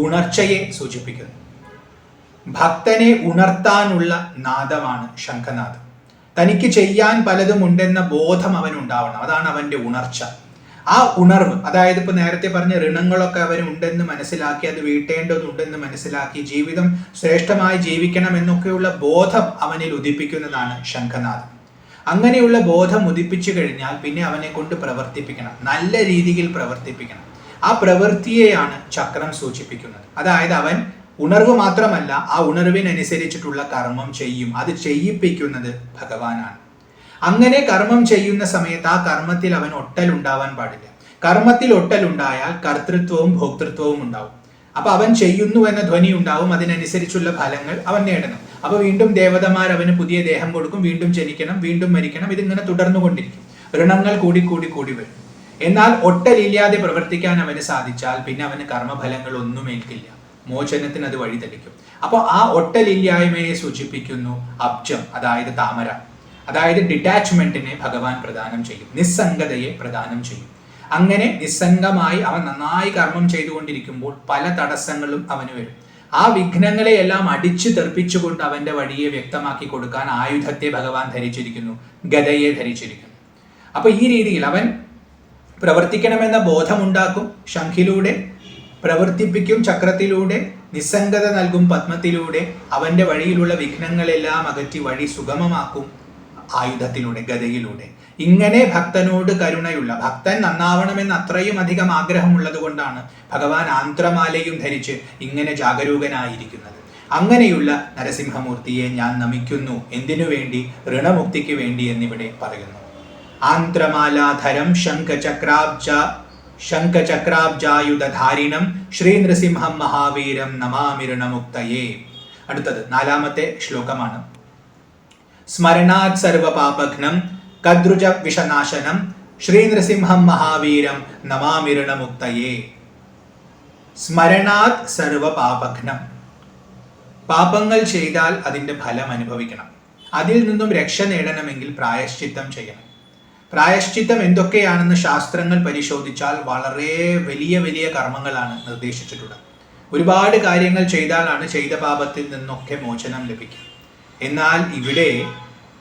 ഉണർച്ചയെ സൂചിപ്പിക്കുന്നു. ഭക്തനെ ഉണർത്താനുള്ള നാദമാണ് ശംഖനാദം. തനിക്ക് ചെയ്യാൻ പലതും ഉണ്ടെന്ന ബോധം അവനുണ്ടാവണം. അതാണ് അവന്റെ ഉണർച്ച. ആ ഉണർവ്, അതായത് ഇപ്പൊ നേരത്തെ പറഞ്ഞ ഋണങ്ങളൊക്കെ അവനുണ്ടെന്ന് മനസ്സിലാക്കി, അത് വീട്ടേണ്ടതുണ്ടെന്ന് മനസ്സിലാക്കി, ജീവിതം ശ്രേഷ്ഠമായി ജീവിക്കണം എന്നൊക്കെയുള്ള ബോധം അവനിൽ ഉദിപ്പിക്കുന്നതാണ് ശംഖനാദം. അങ്ങനെയുള്ള ബോധം ഉദിപ്പിച്ചു കഴിഞ്ഞാൽ പിന്നെ അവനെ കൊണ്ട് പ്രവർത്തിപ്പിക്കണം, നല്ല രീതിയിൽ പ്രവർത്തിപ്പിക്കണം. ആ പ്രവൃത്തിയെയാണ് ചക്രം സൂചിപ്പിക്കുന്നത്. അതായത് അവൻ ഉണർവ് മാത്രമല്ല, ആ ഉണർവിനനുസരിച്ചിട്ടുള്ള കർമ്മം ചെയ്യും. അത് ചെയ്യിപ്പിക്കുന്നത് ഭഗവാനാണ്. അങ്ങനെ കർമ്മം ചെയ്യുന്ന സമയത്ത് ആ കർമ്മത്തിൽ അവൻ ഒട്ടലുണ്ടാവാൻ പാടില്ല. കർമ്മത്തിൽ ഒട്ടലുണ്ടായാൽ കർത്തൃത്വവും ഭോക്തൃത്വവും ഉണ്ടാവും. അപ്പൊ അവൻ ചെയ്യുന്നു എന്ന ധ്വനി ഉണ്ടാവും, അതിനനുസരിച്ചുള്ള ഫലങ്ങൾ അവൻ നേടണം. അപ്പൊ വീണ്ടും ദേവതമാർ അവന് പുതിയ ദേഹം കൊടുക്കും, വീണ്ടും ജനിക്കണം, വീണ്ടും മരിക്കണം, ഇതിങ്ങനെ തുടർന്നുകൊണ്ടിരിക്കും. ഋണങ്ങൾ കൂടി കൂടി കൂടി വരും. എന്നാൽ ഒട്ടലില്ലാതെ പ്രവർത്തിക്കാൻ അവന് സാധിച്ചാൽ പിന്നെ അവന് കർമ്മഫലങ്ങൾ ഒന്നും ഏൽക്കില്ല, മോചനത്തിന് അത് വഴിതെളിക്കും. അപ്പോൾ ആ ഒട്ടലില്ലായ്മയെ സൂചിപ്പിക്കുന്നു അബ്ജം, അതായത് താമര. അതായത് ഡിറ്റാച്ച്മെന്റിനെ ഭഗവാൻ പ്രദാനം ചെയ്യും, നിസ്സംഗതയെ പ്രദാനം ചെയ്യും. അങ്ങനെ നിസ്സംഗമായി അവൻ നന്നായി കർമ്മം ചെയ്തുകൊണ്ടിരിക്കുമ്പോൾ പല തടസ്സങ്ങളും അവന് വരും. ആ വിഘ്നങ്ങളെയെല്ലാം അടിച്ചു തെറിപ്പിച്ചുകൊണ്ട് അവന്റെ വഴിയെ വ്യക്തമാക്കി കൊടുക്കാൻ ആയുധത്തെ ഭഗവാൻ ധരിച്ചിരിക്കുന്നു, ഗദയെ ധരിച്ചിരിക്കുന്നു. അപ്പൊ ഈ രീതിയിൽ അവൻ പ്രവർത്തിക്കണമെന്ന ബോധമുണ്ടാക്കും, ശംഖിലൂടെ പ്രവർത്തിപ്പിക്കും, ചക്രത്തിലൂടെ നിസ്സംഗത നൽകും, പത്മത്തിലൂടെ അവന്റെ വഴിയിലുള്ള വിഘ്നങ്ങളെല്ലാം അകറ്റി വഴി സുഗമമാക്കും, ആയുധത്തിലൂടെ, ഗദയിലൂടെ. ഇങ്ങനെ ഭക്തനോട് കരുണയുള്ള, ഭക്തൻ നന്നാവണമെന്ന് അത്രയും അധികം ആഗ്രഹമുള്ളത് കൊണ്ടാണ് ഭഗവാൻ ആന്ത്രമാലയും ധരിച്ച് ഇങ്ങനെ ജാഗരൂകനായിരിക്കുന്നത്. അങ്ങനെയുള്ള നരസിംഹമൂർത്തിയെ ഞാൻ നമിക്കുന്നു. എന്തിനു വേണ്ടി? ഋണമുക്തിക്ക് വേണ്ടി എന്നിവിടെ പറയുന്നു. ആന്ത്രമാലാധരം ശംഖചക്രാബ്ജായുധധാരിണം ശ്രീനൃസിംഹം മഹാവീരം നമാമി ഋണമുക്തയേ. അടുത്തത് 4-ാമത്തെ ശ്ലോകമാണ്. സ്മരണാത് സർവപാപഘ്നം കദ്രുജ വിഷനാശനം ശ്രീനൃസിംഹം മഹാവീരം നമാമി ഋണമുക്തയേ. സ്മരണാത് സർവപാപഘ്നം. പാപങ്ങൾ ചെയ്താൽ അതിൻ്റെ ഫലം അനുഭവിക്കണം. അതിൽ നിന്നും രക്ഷ നേടണമെങ്കിൽ പ്രായശ്ചിത്തം ചെയ്യണം. പ്രായശ്ചിത്തം എന്തൊക്കെയാണെന്ന് ശാസ്ത്രങ്ങൾ പരിശോധിച്ചാൽ വളരെ വലിയ വലിയ കർമ്മങ്ങളാണ് നിർദ്ദേശിച്ചിട്ടുള്ളത്. ഒരുപാട് കാര്യങ്ങൾ ചെയ്താലാണ് ചെയ്ത പാപത്തിൽ നിന്നൊക്കെ മോചനം ലഭിക്കുക. എന്നാൽ ഇവിടെ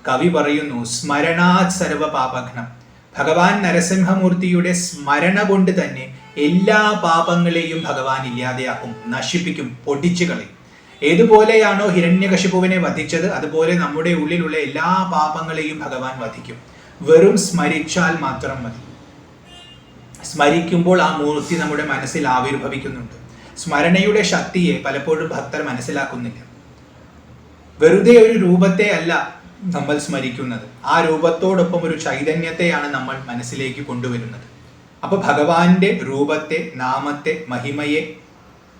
കവി പറയുന്നു സ്മരണാത് സർവപാപഘ്നം. ഭഗവാൻ നരസിംഹമൂർത്തിയുടെ സ്മരണ കൊണ്ട് തന്നെ എല്ലാ പാപങ്ങളെയും ഭഗവാൻ ഇല്ലാതെയാക്കും, നശിപ്പിക്കും, പൊടിച്ചു കളയും. ഏതുപോലെയാണോ ഹിരണ്യകശിപുവിനെ വധിച്ചത്, അതുപോലെ നമ്മുടെ ഉള്ളിലുള്ള എല്ലാ പാപങ്ങളെയും ഭഗവാൻ വധിക്കും. വെറും സ്മരിച്ചാൽ മാത്രം മതി. സ്മരിക്കുമ്പോൾ ആ മൂർത്തി നമ്മുടെ മനസ്സിൽ ആവിർഭവിക്കുന്നുണ്ട്. സ്മരണയുടെ ശക്തിയെ പലപ്പോഴും ഭക്തർ മനസ്സിലാക്കുന്നില്ല. വെറുതെ ഒരു രൂപത്തെ അല്ല നമ്മൾ സ്മരിക്കുന്നത്, ആ രൂപത്തോടൊപ്പം ഒരു ചൈതന്യത്തെയാണ് നമ്മൾ മനസ്സിലേക്ക് കൊണ്ടുവരുന്നത്. അപ്പൊ ഭഗവാന്റെ രൂപത്തെ, നാമത്തെ, മഹിമയെ,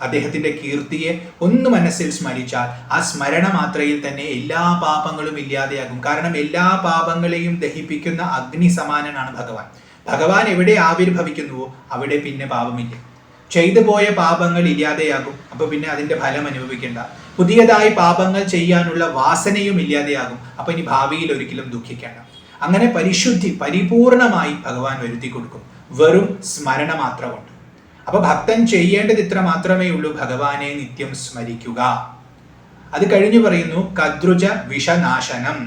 അദ്ദേഹത്തിന്റെ കീർത്തിയെ ഒന്ന് മനസ്സിൽ സ്മരിച്ചാൽ ആ സ്മരണ മാത്രയിൽ തന്നെ എല്ലാ പാപങ്ങളും ഇല്ലാതെയാകും. കാരണം എല്ലാ പാപങ്ങളെയും ദഹിപ്പിക്കുന്ന അഗ്നി സമാനനാണ് ഭഗവാൻ. ഭഗവാൻ എവിടെ ആവിർഭവിക്കുന്നുവോ അവിടെ പിന്നെ പാപമില്ല. ചെയ്തു പോയ പാപങ്ങൾ ഇല്ലാതെയാകും. അപ്പൊ പിന്നെ അതിന്റെ ഫലം അനുഭവിക്കേണ്ട. പുതിയതായി പാപങ്ങൾ ചെയ്യാനുള്ള വാസനയും ഇല്ലാതെയാകും. അപ്പൊ ഇനി ഭാവിയിൽ ഒരിക്കലും ദുഃഖിക്കേണ്ട. അങ്ങനെ പരിശുദ്ധി പരിപൂർണമായി ഭഗവാൻ വരുത്തി കൊടുക്കും, വെറും സ്മരണ മാത്രം കൊണ്ട്. അപ്പൊ ഭക്തൻ ചെയ്യേണ്ടത് ഇത്ര മാത്രമേ ഉള്ളൂ, ഭഗവാനെ നിത്യം സ്മരിക്കുക. അത് കഴിഞ്ഞു പറയുന്നു കദ്രുജ വിഷനാശനം.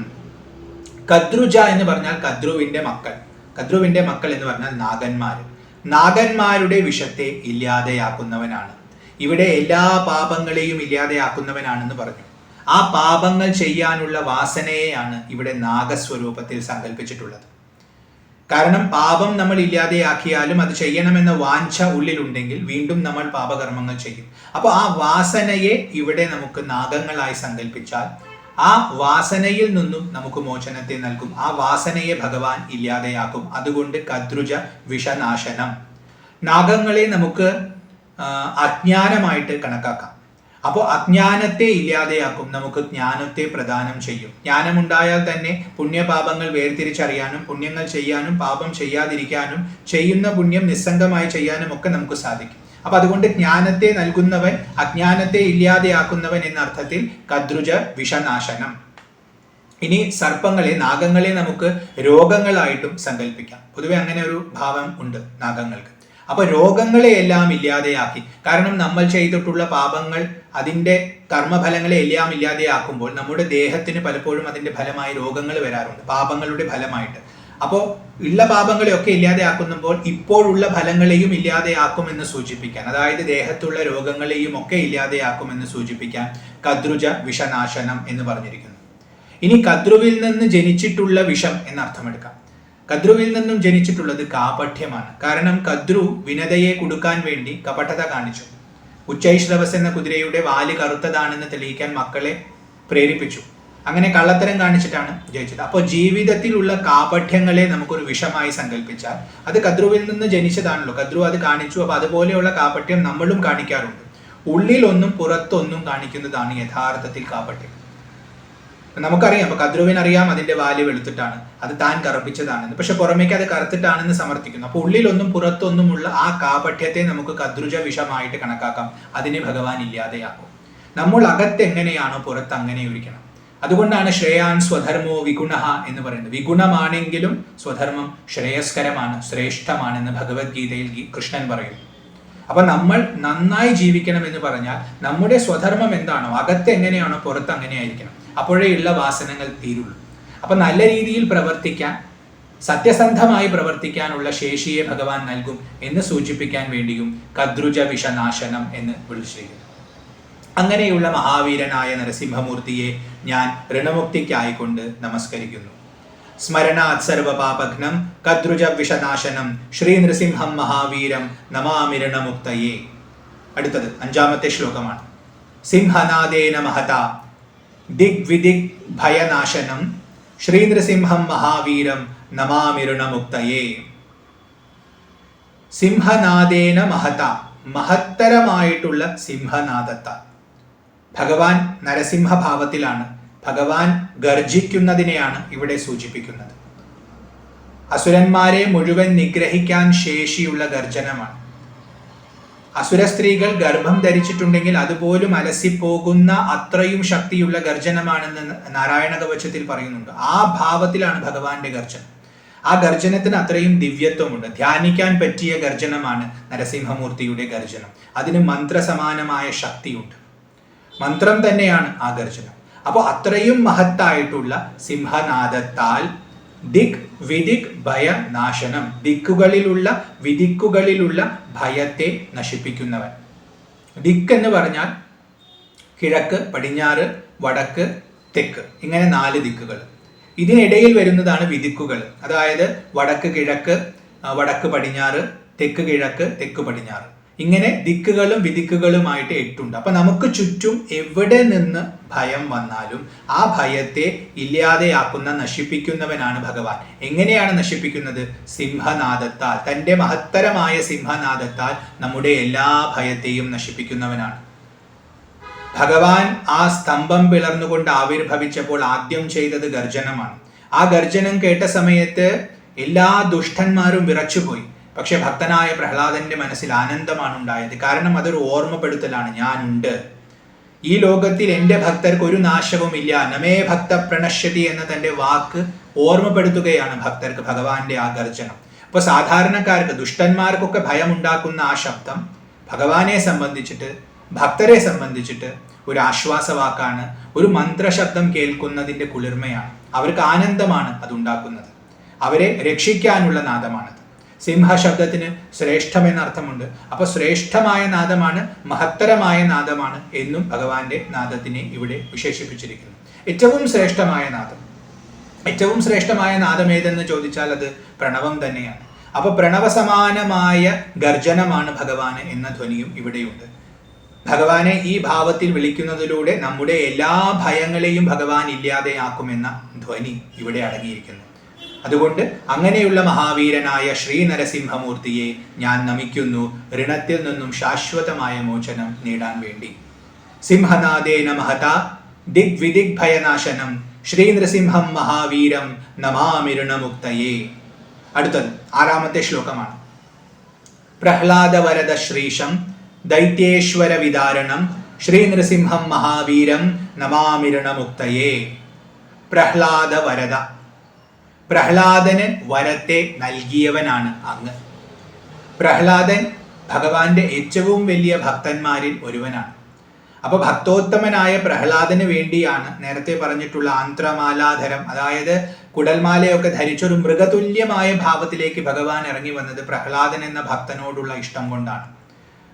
കദ്രുജ എന്ന് പറഞ്ഞാൽ കദ്രുവിന്റെ മക്കൾ. കദ്രുവിന്റെ മക്കൾ എന്ന് പറഞ്ഞാൽ നാഗന്മാര്. നാഗന്മാരുടെ വിഷത്തെ ഇല്ലാതെയാക്കുന്നവനാണ്. ഇവിടെ എല്ലാ പാപങ്ങളെയും ഇല്ലാതെയാക്കുന്നവനാണെന്ന് പറഞ്ഞു. ആ പാപങ്ങൾ ചെയ്യാനുള്ള വാസനയെയാണ് ഇവിടെ നാഗസ്വരൂപത്തിൽ സങ്കല്പിച്ചിട്ടുള്ളത്. കാരണം പാപം നമ്മൾ ഇല്ലാതെയാക്കിയാലും അത് ചെയ്യണമെന്ന വാഞ്ച ഉള്ളിലുണ്ടെങ്കിൽ വീണ്ടും നമ്മൾ പാപകർമ്മങ്ങൾ ചെയ്യും. അപ്പോൾ ആ വാസനയെ ഇവിടെ നമുക്ക് നാഗങ്ങളായി സങ്കല്പിച്ചാൽ ആ വാസനയിൽ നിന്നും നമുക്ക് മോചനത്തെ നൽകും. ആ വാസനയെ ഭഗവാൻ ഇല്ലാതെയാക്കും. അതുകൊണ്ട് കദ്രുജ വിഷനാശനം. നാഗങ്ങളെ നമുക്ക് അജ്ഞാനമായിട്ട് കണക്കാക്കാം. അപ്പോൾ അജ്ഞാനത്തെ ഇല്ലാതെയാക്കും, നമുക്ക് ജ്ഞാനത്തെ പ്രദാനം ചെയ്യും. ജ്ഞാനമുണ്ടായാൽ തന്നെ പുണ്യപാപങ്ങൾ വേർതിരിച്ചറിയാനും പുണ്യങ്ങൾ ചെയ്യാനും പാപം ചെയ്യാതിരിക്കാനും ചെയ്യുന്ന പുണ്യം നിസ്സംഗമായി ചെയ്യാനും ഒക്കെ നമുക്ക് സാധിക്കും. അപ്പൊ അതുകൊണ്ട് ജ്ഞാനത്തെ നൽകുന്നവൻ, അജ്ഞാനത്തെ ഇല്ലാതെയാക്കുന്നവൻ എന്ന അർത്ഥത്തിൽ കദ്രുജ വിഷനാശനം. ഇനി സർപ്പങ്ങളെ, നാഗങ്ങളെ നമുക്ക് രോഗങ്ങളായിട്ടും സങ്കല്പിക്കാം. പൊതുവെ അങ്ങനെ ഒരു ഭാവം ഉണ്ട് നാഗങ്ങൾക്ക്. അപ്പൊ രോഗങ്ങളെയെല്ലാം ഇല്ലാതെയാക്കി, കാരണം നമ്മൾ ചെയ്തിട്ടുള്ള പാപങ്ങൾ, അതിൻ്റെ കർമ്മഫലങ്ങളെ എല്ലാം ഇല്ലാതെയാക്കുമ്പോൾ നമ്മുടെ ദേഹത്തിന് പലപ്പോഴും അതിൻ്റെ ഫലമായി രോഗങ്ങൾ വരാറുണ്ട്, പാപങ്ങളുടെ ഫലമായിട്ട്. അപ്പോൾ ഉള്ള പാപങ്ങളെയൊക്കെ ഇല്ലാതെയാക്കുമ്പോൾ ഇപ്പോഴുള്ള ഫലങ്ങളെയും ഇല്ലാതെയാക്കുമെന്ന് സൂചിപ്പിക്കാൻ, അതായത് ദേഹത്തുള്ള രോഗങ്ങളെയും ഒക്കെ ഇല്ലാതെയാക്കുമെന്ന് സൂചിപ്പിക്കാൻ കദ്രുജ വിഷനാശനം എന്ന് പറഞ്ഞിരിക്കുന്നു. ഇനി കദ്രുവിൽ നിന്ന് ജനിച്ചിട്ടുള്ള വിഷം എന്നർത്ഥമെടുക്കാം. കദ്രുവിൽ നിന്നും ജനിച്ചിട്ടുള്ളത് കാപഠ്യമാണ്. കാരണം കദ്രു വിനതയെ കൊടുക്കാൻ വേണ്ടി കപടത കാണിച്ചു. ഉച്ചൈശ്രവസ് എന്ന കുതിരയുടെ വാല് കറുത്തതാണെന്ന് തെളിയിക്കാൻ മക്കളെ പ്രേരിപ്പിച്ചു. അങ്ങനെ കള്ളത്തരം കാണിച്ചിട്ടാണ് ജയിച്ചത്. അപ്പോൾ ജീവിതത്തിലുള്ള കാപഠ്യങ്ങളെ നമുക്കൊരു വിഷമായി സങ്കല്പിച്ചാൽ അത് കദ്രുവിൽ നിന്ന് ജനിച്ചതാണല്ലോ. കദ്രു അത് കാണിച്ചു. അപ്പോൾ അതുപോലെയുള്ള കാപഠ്യം നമ്മളും കാണിക്കാറുണ്ട്. ഉള്ളിലൊന്നും പുറത്തൊന്നും കാണിക്കുന്നതാണ് യഥാർത്ഥത്തിൽ കാപഠ്യം. നമുക്കറിയാം, അപ്പൊ കദ്രുവിനറിയാം അതിന്റെ വാല് വെളുത്തിട്ടാണ്, അത് താൻ കറുപ്പിച്ചതാണെന്ന്. പക്ഷെ പുറമേക്ക് അത് കറുത്തിട്ടാണെന്ന് സമർത്ഥിക്കുന്നു. അപ്പൊ ഉള്ളിലൊന്നും പുറത്തൊന്നുമുള്ള ആ കാപഠ്യത്തെ നമുക്ക് കദ്രുജ വിഷമായിട്ട് കണക്കാക്കാം. അതിനെ ഭഗവാൻ ഇല്ലാതെയാക്കും. നമ്മൾ അകത്ത് എങ്ങനെയാണോ പുറത്ത് അങ്ങനെ ഇരിക്കണം. അതുകൊണ്ടാണ് ശ്രേയാൻ സ്വധർമ്മോ വിഗുണഃ എന്ന് പറയുന്നത്. വിഗുണമാണെങ്കിലും സ്വധർമ്മം ശ്രേയസ്കരമാണ്, ശ്രേഷ്ഠമാണെന്ന് ഭഗവത്ഗീതയിൽ കൃഷ്ണൻ പറയും. അപ്പൊ നമ്മൾ നന്നായി ജീവിക്കണം എന്ന് പറഞ്ഞാൽ നമ്മുടെ സ്വധർമ്മം എന്താണോ, അകത്ത് എങ്ങനെയാണോ പുറത്ത് അങ്ങനെ ആയിരിക്കണം. അപ്പോഴേ ഉള്ള വാസനകൾ തീരുള്ളൂ. അപ്പൊ നല്ല രീതിയിൽ പ്രവർത്തിക്കാൻ, സത്യസന്ധമായി പ്രവർത്തിക്കാനുള്ള ശേഷിയെ ഭഗവാൻ നൽകും എന്ന് സൂചിപ്പിക്കാൻ വേണ്ടിയും കദ്രുജ വിഷനാശനം എന്ന് വിളിച്ചിരിക്കുന്നു. അങ്ങനെയുള്ള മഹാവീരനായ നരസിംഹമൂർത്തിയെ ഞാൻ ഋണമുക്തിക്കായിക്കൊണ്ട് നമസ്കരിക്കുന്നു. സ്മരണാത് സർവപാപഘ്നം കദ്രുജ വിഷനാശനം ശ്രീ നൃസിംഹം മഹാവീരം നമാമി ഋണമുക്തയേ. അടുത്തത് 5-ാമത്തെ ശ്ലോകമാണ്. സിംഹനാദേന മഹത ദിഗ്വിദിഗ് ഭയനാശനം ശ്രീ നൃസിംഹം മഹാവീരം നമാമി ഋണമുക്തയേ. സിംഹനാദേന മഹത, മഹത്തരമായിട്ടുള്ള സിംഹനാദത്താൽ. ഭഗവാൻ നരസിംഹഭാവത്തിലാണ്. ഭഗവാൻ ഗർജിക്കുന്നതിനെയാണ് ഇവിടെ സൂചിപ്പിക്കുന്നത്. അസുരന്മാരെ മുഴുവൻ നിഗ്രഹിക്കാൻ ശേഷിയുള്ള ഗർജനമാണ്. അസുര സ്ത്രീകൾ ഗർഭം ധരിച്ചിട്ടുണ്ടെങ്കിൽ അതുപോലും അലസിപ്പോകുന്ന അത്രയും ശക്തിയുള്ള ഗർജനമാണെന്ന് നാരായണ കവചത്തിൽ പറയുന്നുണ്ട്. ആ ഭാവത്തിലാണ് ഭഗവാന്റെ ഗർജനം. ആ ഗർജനത്തിന് അത്രയും ദിവ്യത്വമുണ്ട്. ധ്യാനിക്കാൻ പറ്റിയ ഗർജനമാണ് നരസിംഹമൂർത്തിയുടെ ഗർജനം. അതിന് മന്ത്രസമാനമായ ശക്തിയുണ്ട്. മന്ത്രം തന്നെയാണ് ആ ഗർജനം. അപ്പോൾ അത്രയും മഹത്തായിട്ടുള്ള സിംഹനാദത്താൽ ദിക് വിദിക് ഭയനാശനം, ദിക്കുകളിലുള്ള വിദിക്കുകളിലുള്ള ഭയത്തെ നശിപ്പിക്കുന്നവൻ. ദിക്ക് എന്ന് പറഞ്ഞാൽ കിഴക്ക്, പടിഞ്ഞാറ്, വടക്ക്, തെക്ക്, ഇങ്ങനെ 4 ദിക്കുകൾ. ഇതിനിടയിൽ വരുന്നതാണ് വിദിക്കുകൾ. അതായത് വടക്ക് കിഴക്ക്, വടക്ക് പടിഞ്ഞാറ്, തെക്ക് കിഴക്ക്, തെക്ക് പടിഞ്ഞാറ്, ഇങ്ങനെ ദിക്കുകളും വിദിക്കുകളുമായിട്ട് 8 ഉണ്ട്. അപ്പൊ നമുക്ക് ചുറ്റും എവിടെ നിന്ന് ഭയം വന്നാലും ആ ഭയത്തെ ഇല്ലാതെയാക്കുന്ന, നശിപ്പിക്കുന്നവനാണ് ഭഗവാൻ. എങ്ങനെയാണ് നശിപ്പിക്കുന്നത്? സിംഹനാദത്താൽ, തൻ്റെ മഹത്തരമായ സിംഹനാദത്താൽ നമ്മുടെ എല്ലാ ഭയത്തെയും നശിപ്പിക്കുന്നവനാണ് ഭഗവാൻ. ആ സ്തംഭം പിളർന്നുകൊണ്ട് ആവിർഭവിച്ചപ്പോൾ ആദ്യം ചെയ്തത് ഗർജനമാണ്. ആ ഗർജനം കേട്ട സമയത്ത് എല്ലാ ദുഷ്ടന്മാരും വിറച്ചുപോയി. പക്ഷെ ഭക്തനായ പ്രഹ്ലാദന്റെ മനസ്സിൽ ആനന്ദമാണ് ഉണ്ടായത്. കാരണം അതൊരു ഓർമ്മപ്പെടുത്തലാണ്, ഞാനുണ്ട് ഈ ലോകത്തിൽ, എൻ്റെ ഭക്തർക്ക് ഒരു നാശവും ഇല്ല. നമേ ഭക്ത പ്രണശ്യതി എന്ന തൻ്റെ വാക്ക് ഓർമ്മപ്പെടുത്തുകയാണ് ഭക്തർക്ക് ഭഗവാന്റെ ആ ഗർജനം. അപ്പൊ സാധാരണക്കാർക്ക്, ദുഷ്ടന്മാർക്കൊക്കെ ഭയമുണ്ടാക്കുന്ന ആ ശബ്ദം ഭഗവാനെ സംബന്ധിച്ചിട്ട്, ഭക്തരെ സംബന്ധിച്ചിട്ട് ഒരു ആശ്വാസവാക്കാണ്. ഒരു മന്ത്രശബ്ദം കേൾക്കുന്നതിൻ്റെ കുളിർമയാണ്. അവർക്ക് ആനന്ദമാണ് അതുണ്ടാക്കുന്നത്. അവരെ രക്ഷിക്കാനുള്ള നാദമാണത്. സിംഹശബ്ദത്തിന് ശ്രേഷ്ഠം എന്ന അർത്ഥമുണ്ട്. അപ്പൊ ശ്രേഷ്ഠമായ നാദമാണ്, മഹത്തരമായ നാദമാണ് എന്നും ഭഗവാന്റെ നാദത്തിനെ ഇവിടെ വിശേഷിപ്പിച്ചിരിക്കുന്നു. ഏറ്റവും ശ്രേഷ്ഠമായ നാദം, ഏറ്റവും ശ്രേഷ്ഠമായ നാദം ഏതെന്ന് ചോദിച്ചാൽ അത് പ്രണവം തന്നെയാണ്. അപ്പൊ പ്രണവസമാനമായ ഗർജനമാണ് ഭഗവാന് എന്ന ധ്വനിയും ഇവിടെയുണ്ട്. ഭഗവാനെ ഈ ഭാവത്തിൽ വിളിക്കുന്നതിലൂടെ നമ്മുടെ എല്ലാ ഭയങ്ങളെയും ഭഗവാൻ ഇല്ലാതെയാക്കുമെന്ന ധ്വനി ഇവിടെ അടങ്ങിയിരിക്കുന്നു. അതുകൊണ്ട് അങ്ങനെയുള്ള മഹാവീരനായ ശ്രീ നരസിംഹമൂർത്തിയെ ഞാൻ നമിക്കുന്നു, ഋണത്തിൽ നിന്നും ശാശ്വതമായ മോചനം നേടാൻ വേണ്ടി. സിംഹനാദേന മഹത ദിഗ്വിദിഗ് ഭയനാശനം ശ്രീ നൃസിംഹം മഹാവീരം നമാമി ഋണമുക്തയേ. അടുത്തത് 6-ാമത്തെ ശ്ലോകമാണ്. പ്രഹ്ലാദവരദ ശ്രീശം ദൈത്യേശ്വര വിദാരണം ശ്രീ നൃസിംഹം മഹാവീരം നമാമി ഋണമുക്തയേ. പ്രഹ്ലാദവരദ, പ്രഹ്ലാദന് വരത്തെ നൽകിയവനാണ് അങ്ങ്. പ്രഹ്ലാദൻ ഭഗവാന്റെ ഏറ്റവും വലിയ ഭക്തന്മാരിൽ ഒരുവനാണ്. അപ്പൊ ഭക്തോത്തമനായ പ്രഹ്ലാദന് വേണ്ടിയാണ് നേരത്തെ പറഞ്ഞിട്ടുള്ള ആന്ത്രമാലാധരം, അതായത് കുടൽമാലയൊക്കെ ധരിച്ചൊരു മൃഗതുല്യമായ ഭാവത്തിലേക്ക് ഭഗവാൻ ഇറങ്ങി വന്നത് പ്രഹ്ലാദൻ എന്ന ഭക്തനോടുള്ള ഇഷ്ടം കൊണ്ടാണ്.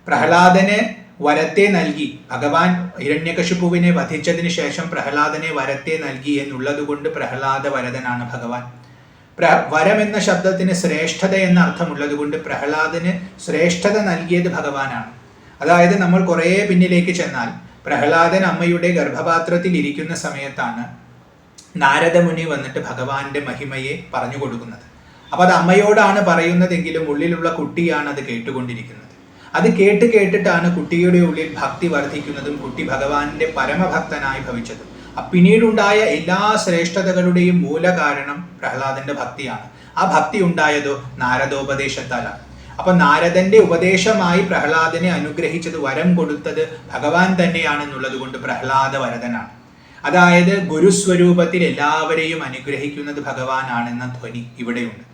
പ്രഹ്ലാദന് വരത്തെ നൽകി, ഭഗവാൻ ഹിരണ്യകശിപുവിനെ വധിച്ചതിന് ശേഷം പ്രഹ്ലാദനെ വരത്തെ നൽകി എന്നുള്ളത് കൊണ്ട് പ്രഹ്ലാദ വരദനാണ് ഭഗവാൻ. വരം എന്ന ശബ്ദത്തിന് ശ്രേഷ്ഠത എന്ന അർത്ഥമുള്ളത് കൊണ്ട് പ്രഹ്ലാദന് ശ്രേഷ്ഠത നൽകിയത് ഭഗവാനാണ്. അതായത് നമ്മൾ കുറേ പിന്നിലേക്ക് ചെന്നാൽ പ്രഹ്ലാദൻ അമ്മയുടെ ഗർഭപാത്രത്തിൽ ഇരിക്കുന്ന സമയത്താണ് നാരദമുനി വന്നിട്ട് ഭഗവാന്റെ മഹിമയെ പറഞ്ഞു കൊടുക്കുന്നത്. അപ്പൊ അത് അമ്മയോടാണ് പറയുന്നതെങ്കിലും ഉള്ളിലുള്ള കുട്ടിയാണ് അത് കേട്ടുകൊണ്ടിരിക്കുന്നത്. അത് കേട്ടിട്ടാണ് കുട്ടിയുടെ ഉള്ളിൽ ഭക്തി വർദ്ധിക്കുന്നതും കുട്ടി ഭഗവാന്റെ പരമഭക്തനായി ഭവിച്ചതും. പിന്നീടുണ്ടായ എല്ലാ ശ്രേഷ്ഠതകളുടെയും മൂലകാരണം പ്രഹ്ലാദന്റെ ഭക്തിയാണ്. ആ ഭക്തി ഉണ്ടായതോ നാരദോപദേശത്താലാണ്. അപ്പൊ നാരദന്റെ ഉപദേശമായി പ്രഹ്ലാദനെ അനുഗ്രഹിച്ചത്, വരം കൊടുത്തത് ഭഗവാൻ തന്നെയാണെന്നുള്ളത് കൊണ്ട് പ്രഹ്ലാദ വരദനാണ്. അതായത് ഗുരുസ്വരൂപത്തിൽ എല്ലാവരെയും അനുഗ്രഹിക്കുന്നത് ഭഗവാനാണെന്ന ധ്വനി ഇവിടെയുണ്ട്.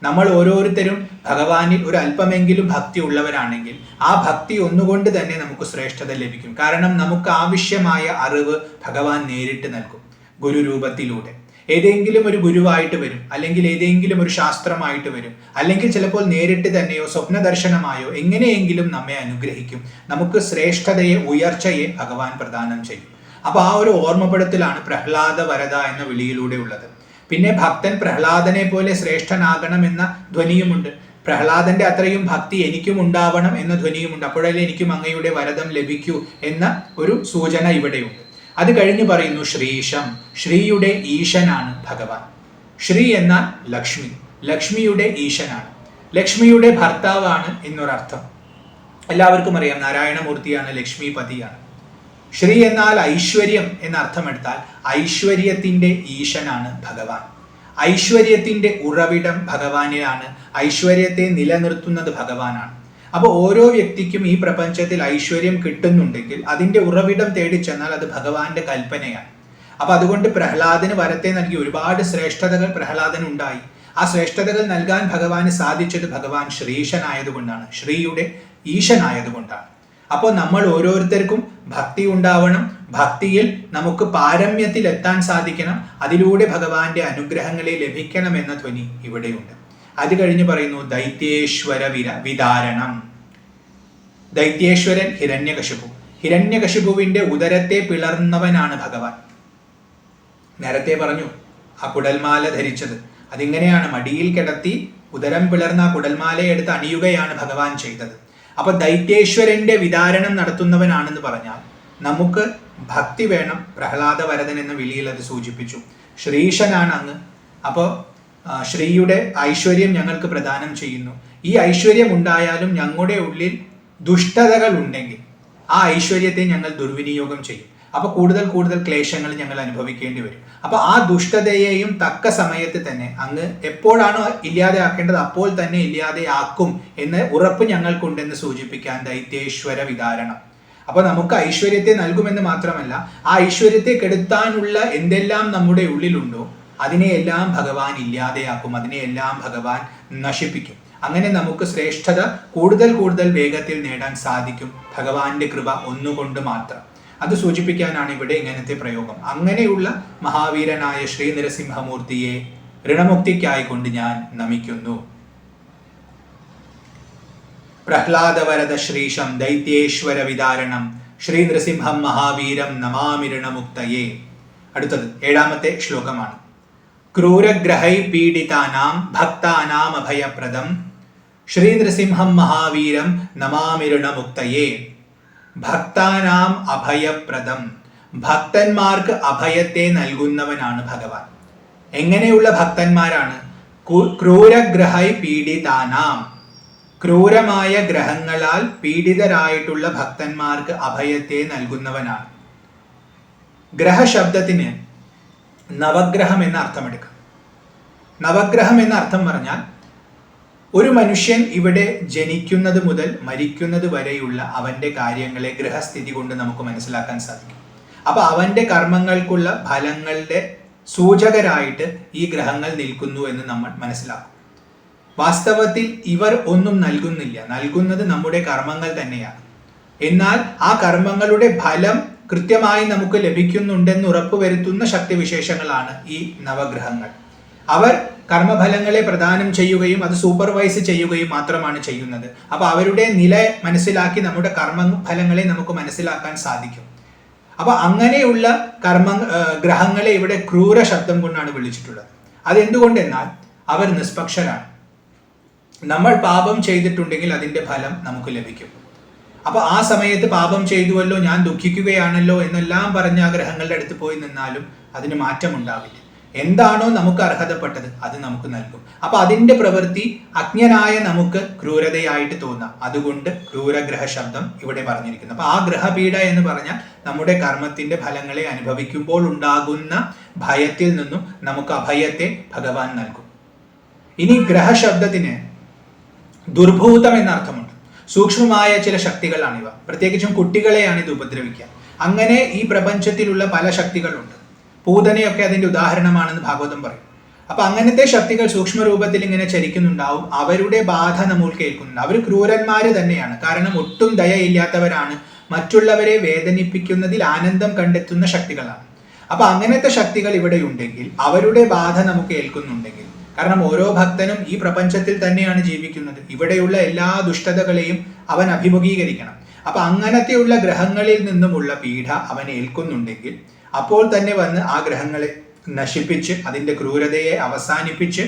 നമ്മൾ ഓരോരുത്തരും ഭഗവാനിൽ ഒരു അല്പമെങ്കിലും ഭക്തി ഉള്ളവരാണെങ്കിൽ ആ ഭക്തി ഒന്നുകൊണ്ട് തന്നെ നമുക്ക് ശ്രേഷ്ഠത ലഭിക്കും. കാരണം നമുക്ക് ആവശ്യമായ അറിവ് ഭഗവാൻ നേരിട്ട് നൽകും ഗുരുരൂപത്തിലൂടെ. ഏതെങ്കിലും ഒരു ഗുരുവായിട്ട് വരും, അല്ലെങ്കിൽ ഏതെങ്കിലും ഒരു ശാസ്ത്രമായിട്ട് വരും, അല്ലെങ്കിൽ ചിലപ്പോൾ നേരിട്ട് തന്നെയോ സ്വപ്നദർശനമായോ എങ്ങനെയെങ്കിലും നമ്മെ അനുഗ്രഹിക്കും. നമുക്ക് ശ്രേഷ്ഠതയെ, ഉയർച്ചയെ ഭഗവാൻ പ്രദാനം ചെയ്യും. അപ്പൊ ആ ഒരു ഓർമ്മപ്പെടുത്തലാണ് പ്രഹ്ലാദ വരദ എന്ന വിളിയിലൂടെ ഉള്ളത്. പിന്നെ ഭക്തൻ പ്രഹ്ലാദനെ പോലെ ശ്രേഷ്ഠനാകണം എന്ന ധ്വനിയുമുണ്ട്. പ്രഹ്ലാദന്റെ അത്രയും ഭക്തി എനിക്കും ഉണ്ടാവണം എന്ന ധ്വനിയുമുണ്ട്. അപ്പോഴല്ലേ എനിക്കും അങ്ങയുടെ വരദം ലഭിക്കൂ എന്ന ഒരു സൂചന ഇവിടെയുണ്ട്. അത് കഴിഞ്ഞ് പറയുന്നു ശ്രീശം, ശ്രീയുടെ ഈശനാണ് ഭഗവാൻ. ശ്രീ എന്നാൽ ലക്ഷ്മി, ലക്ഷ്മിയുടെ ഈശനാണ്, ലക്ഷ്മിയുടെ ഭർത്താവാണ് എന്നൊരർത്ഥം. എല്ലാവർക്കും അറിയാം, നാരായണമൂർത്തിയാണ്, ലക്ഷ്മിപതിയാണ്. ശ്രീ എന്നാൽ ഐശ്വര്യം എന്നർത്ഥമെടുത്താൽ ഐശ്വര്യത്തിന്റെ ഈശനാണ് ഭഗവാൻ. ഐശ്വര്യത്തിന്റെ ഉറവിടം ഭഗവാനിലാണ്, ഐശ്വര്യത്തെ നിലനിർത്തുന്നത് ഭഗവാനാണ്. അപ്പോൾ ഓരോ വ്യക്തിക്കും ഈ പ്രപഞ്ചത്തിൽ ഐശ്വര്യം കിട്ടുന്നുണ്ടെങ്കിൽ അതിന്റെ ഉറവിടം തേടി ചെന്നാൽ അത് ഭഗവാന്റെ കൽപ്പനയാണ്. അപ്പൊ അതുകൊണ്ട് പ്രഹ്ലാദന് വരത്തെ നൽകി ഒരുപാട് ശ്രേഷ്ഠതകൾ പ്രഹ്ലാദന് ഉണ്ടായി. ആ ശ്രേഷ്ഠതകൾ നൽകാൻ ഭഗവാന് സാധിച്ചത് ഭഗവാൻ ശ്രീശനായതുകൊണ്ടാണ്, ശ്രീയുടെ ഈശനായതുകൊണ്ടാണ്. അപ്പോൾ നമ്മൾ ഓരോരുത്തർക്കും ഭക്തി ഉണ്ടാവണം, ഭക്തിയിൽ നമുക്ക് പാരമ്യത്തിൽ എത്താൻ സാധിക്കണം, അതിലൂടെ ഭഗവാന്റെ അനുഗ്രഹങ്ങളെ ലഭിക്കണം എന്ന ധ്വനി ഇവിടെയുണ്ട്. അത് കഴിഞ്ഞ് പറയുന്നു ദൈത്യേശ്വര വിദാരണം. ദൈത്യേശ്വരൻ ഹിരണ്യകശിപു, ഹിരണ്യകശിപുവിന്റെ ഉദരത്തെ പിളർന്നവനാണ് ഭഗവാൻ. നേരത്തെ പറഞ്ഞു ആ കുടൽമാല ധരിച്ചത് അതിങ്ങനെയാണ്, മടിയിൽ കിടത്തി ഉദരം പിളർന്ന ആ കുടൽമാലയെ എടുത്ത് അണിയുകയാണ് ഭഗവാൻ ചെയ്തത്. അപ്പൊ ദൈത്യേശ്വരന്റെ വിദാരണം നടത്തുന്നവനാണെന്ന് പറഞ്ഞാൽ നമുക്ക് ഭക്തി വേണം. പ്രഹ്ലാദ വരദൻ എന്ന വിളിയിൽ അത് സൂചിപ്പിച്ചു. ശ്രീശനാണ് അങ്ങ്. അപ്പോൾ ശ്രീയുടെ ഐശ്വര്യം ഞങ്ങൾക്ക് പ്രദാനം ചെയ്യുന്നു. ഈ ഐശ്വര്യം ഉണ്ടായാലും ഞങ്ങളുടെ ഉള്ളിൽ ദുഷ്ടതകൾ ഉണ്ടെങ്കിൽ ആ ഐശ്വര്യത്തെ ഞങ്ങൾ ദുർവിനിയോഗം ചെയ്യും. അപ്പൊ കൂടുതൽ കൂടുതൽ ക്ലേശങ്ങൾ ഞങ്ങൾ അനുഭവിക്കേണ്ടി വരും. അപ്പൊ ആ ദുഷ്ടതയെയും തക്ക സമയത്ത് തന്നെ അങ്ങ് എപ്പോഴാണോ ഇല്ലാതെയാക്കേണ്ടത് അപ്പോൾ തന്നെ ഇല്ലാതെയാക്കും എന്ന് ഉറപ്പ് ഞങ്ങൾക്കുണ്ടെന്ന് സൂചിപ്പിക്കാൻ ദൈത്യേശ്വര വിദാരണം. അപ്പൊ നമുക്ക് ഐശ്വര്യത്തെ നൽകുമെന്ന് മാത്രമല്ല, ആ ഐശ്വര്യത്തെ കെടുത്താനുള്ള എന്തെല്ലാം നമ്മുടെ ഉള്ളിലുണ്ടോ അതിനെയെല്ലാം ഭഗവാൻ ഇല്ലാതെയാക്കും, അതിനെയെല്ലാം ഭഗവാൻ നശിപ്പിക്കും. അങ്ങനെ നമുക്ക് ശ്രേഷ്ഠത കൂടുതൽ കൂടുതൽ വേഗത്തിൽ നേടാൻ സാധിക്കും ഭഗവാന്റെ കൃപ ഒന്നുകൊണ്ട് മാത്രം. അത് സൂചിപ്പിക്കാനാണ് ഇവിടെ ഇങ്ങനത്തെ പ്രയോഗം. അങ്ങനെയുള്ള മഹാവീരനായ ശ്രീ നരസിംഹമൂർത്തിയെ ഋണമുക്തിക്കായിക്കൊണ്ട് ഞാൻ നമിക്കുന്നു. പ്രഹ്ലാദവരദ ശ്രീശം ദൈത്യേശ്വര വിദാരണം ശ്രീ നൃസിംഹം മഹാവീരം നമാമി ഋണമുക്തയേ. അടുത്തത് 7ാമത്തെ ശ്ലോകമാണ്. ക്രൂരഗ്രഹൈ പീഡിതാനാം ഭക്താനാം അഭയപ്രദം ശ്രീ നൃസിംഹം മഹാവീരം നമാമി ഋണമുക്തയേ. ഭക്താനാം അഭയപ്രദം, ഭക്തന്മാർക്ക് അഭയത്തെ നൽകുന്നവനാണ് ഭഗവാൻ. എങ്ങനെയുള്ള ഭക്തന്മാരാണ്? ക്രൂരഗ്രഹൈ പീഡിതാനാം, ക്രൂരമായ ഗ്രഹങ്ങളാൽ പീഡിതരായിട്ടുള്ള ഭക്തന്മാർക്ക് അഭയത്തെ നൽകുന്നവനാണ്. ഗ്രഹശബ്ദത്തിന് നവഗ്രഹം എന്ന അർത്ഥമെടുക്കാം. നവഗ്രഹം എന്ന അർത്ഥം പറഞ്ഞാൽ ഒരു മനുഷ്യൻ ഇവിടെ ജനിക്കുന്നത് മുതൽ മരിക്കുന്നത് വരെയുള്ള അവന്റെ കാര്യങ്ങളെ ഗ്രഹസ്ഥിതി കൊണ്ട് നമുക്ക് മനസ്സിലാക്കാൻ സാധിക്കും. അപ്പൊ അവന്റെ കർമ്മങ്ങൾക്കുള്ള ഫലങ്ങളുടെ സൂചകരായിട്ട് ഈ ഗ്രഹങ്ങൾ നിൽക്കുന്നു എന്ന് നമ്മൾ മനസ്സിലാക്കും. വാസ്തവത്തിൽ ഇവർ ഒന്നും നൽകുന്നില്ല, നൽകുന്നത് നമ്മുടെ കർമ്മങ്ങൾ തന്നെയാണ്. എന്നാൽ ആ കർമ്മങ്ങളുടെ ഫലം കൃത്യമായി നമുക്ക് ലഭിക്കുന്നുണ്ടെന്ന് ഉറപ്പുവരുത്തുന്ന ശക്തിവിശേഷങ്ങളാണ് ഈ നവഗ്രഹങ്ങൾ. അവർ കർമ്മഫലങ്ങളെ പ്രദാനം ചെയ്യുകയും അത് സൂപ്പർവൈസ് ചെയ്യുകയും മാത്രമാണ് ചെയ്യുന്നത്. അപ്പൊ അവരുടെ നില മനസ്സിലാക്കി നമ്മുടെ കർമ്മഫലങ്ങളെ നമുക്ക് മനസ്സിലാക്കാൻ സാധിക്കും. അപ്പൊ അങ്ങനെയുള്ള ഗ്രഹങ്ങളെ ഇവിടെ ക്രൂര ശബ്ദം കൊണ്ടാണ് വിളിച്ചിട്ടുള്ളത്. അതെന്തുകൊണ്ടെന്നാൽ അവർ നിഷ്പക്ഷരാണ്. നമ്മൾ പാപം ചെയ്തിട്ടുണ്ടെങ്കിൽ അതിന്റെ ഫലം നമുക്ക് ലഭിക്കും. അപ്പൊ ആ സമയത്ത് പാപം ചെയ്തുവല്ലോ, ഞാൻ ദുഃഖിക്കുകയാണല്ലോ എന്നെല്ലാം പറഞ്ഞ ആ ഗ്രഹങ്ങളുടെ അടുത്ത് പോയി നിന്നാലും അതിന് മാറ്റമുണ്ടാവില്ല. എന്താണോ നമുക്ക് അർഹതപ്പെട്ടത് അത് നമുക്ക് നൽകും. അപ്പൊ അതിന്റെ പ്രവൃത്തി അജ്ഞനായ നമുക്ക് ക്രൂരതയായിട്ട് തോന്നാം. അതുകൊണ്ട് ക്രൂരഗ്രഹ ശബ്ദം ഇവിടെ പറഞ്ഞിരിക്കുന്നു. അപ്പൊ ആ ഗ്രഹപീഡ എന്ന് പറഞ്ഞാൽ നമ്മുടെ കർമ്മത്തിന്റെ ഫലങ്ങളെ അനുഭവിക്കുമ്പോൾ ഉണ്ടാകുന്ന ഭയത്തിൽ നിന്നും നമുക്ക് അഭയത്തെ ഭഗവാൻ നൽകും. ഇനി ഗ്രഹശബ്ദത്തിന് ദുർഭൂതം എന്ന അർത്ഥമുണ്ട്. സൂക്ഷ്മമായ ചില ശക്തികളാണിവ. പ്രത്യേകിച്ചും കുട്ടികളെയാണ് ഇത് ഉപദ്രവിക്കുക. അങ്ങനെ ഈ പ്രപഞ്ചത്തിലുള്ള പല ശക്തികളുണ്ട്. പൂതനയൊക്കെ അതിന്റെ ഉദാഹരണമാണെന്ന് ഭാഗവതം പറയും. അപ്പൊ അങ്ങനത്തെ ശക്തികൾ സൂക്ഷ്മ രൂപത്തിൽ ഇങ്ങനെ ചരിക്കുന്നുണ്ടാവും. അവരുടെ ബാധ നമ്മൾ കേൾക്കുന്നുണ്ട്. അവർ ക്രൂരന്മാര് തന്നെയാണ്. കാരണം ഒട്ടും ദയയില്ലാത്തവരാണ്. മറ്റുള്ളവരെ വേദനിപ്പിക്കുന്നതിൽ ആനന്ദം കണ്ടെത്തുന്ന ശക്തികളാണ്. അപ്പൊ അങ്ങനത്തെ ശക്തികൾ ഇവിടെ ഉണ്ടെങ്കിൽ, അവരുടെ ബാധ നമുക്ക് ഏൽക്കുന്നുണ്ടെങ്കിൽ, കാരണം ഓരോ ഭക്തനും ഈ പ്രപഞ്ചത്തിൽ തന്നെയാണ് ജീവിക്കുന്നത്. ഇവിടെയുള്ള എല്ലാ ദുഷ്ടതകളെയും അവൻ അഭിമുഖീകരിക്കണം. അപ്പൊ അങ്ങനത്തെയുള്ള ഗ്രഹങ്ങളിൽ നിന്നുമുള്ള പീഡ അവൻ ഏൽക്കുന്നുണ്ടെങ്കിൽ, അപ്പോൾ തന്നെ വന്ന് ആ ഗ്രഹങ്ങളെ നശിപ്പിച്ച് അതിന്റെ ക്രൂരതയെ അവസാനിപ്പിച്ച്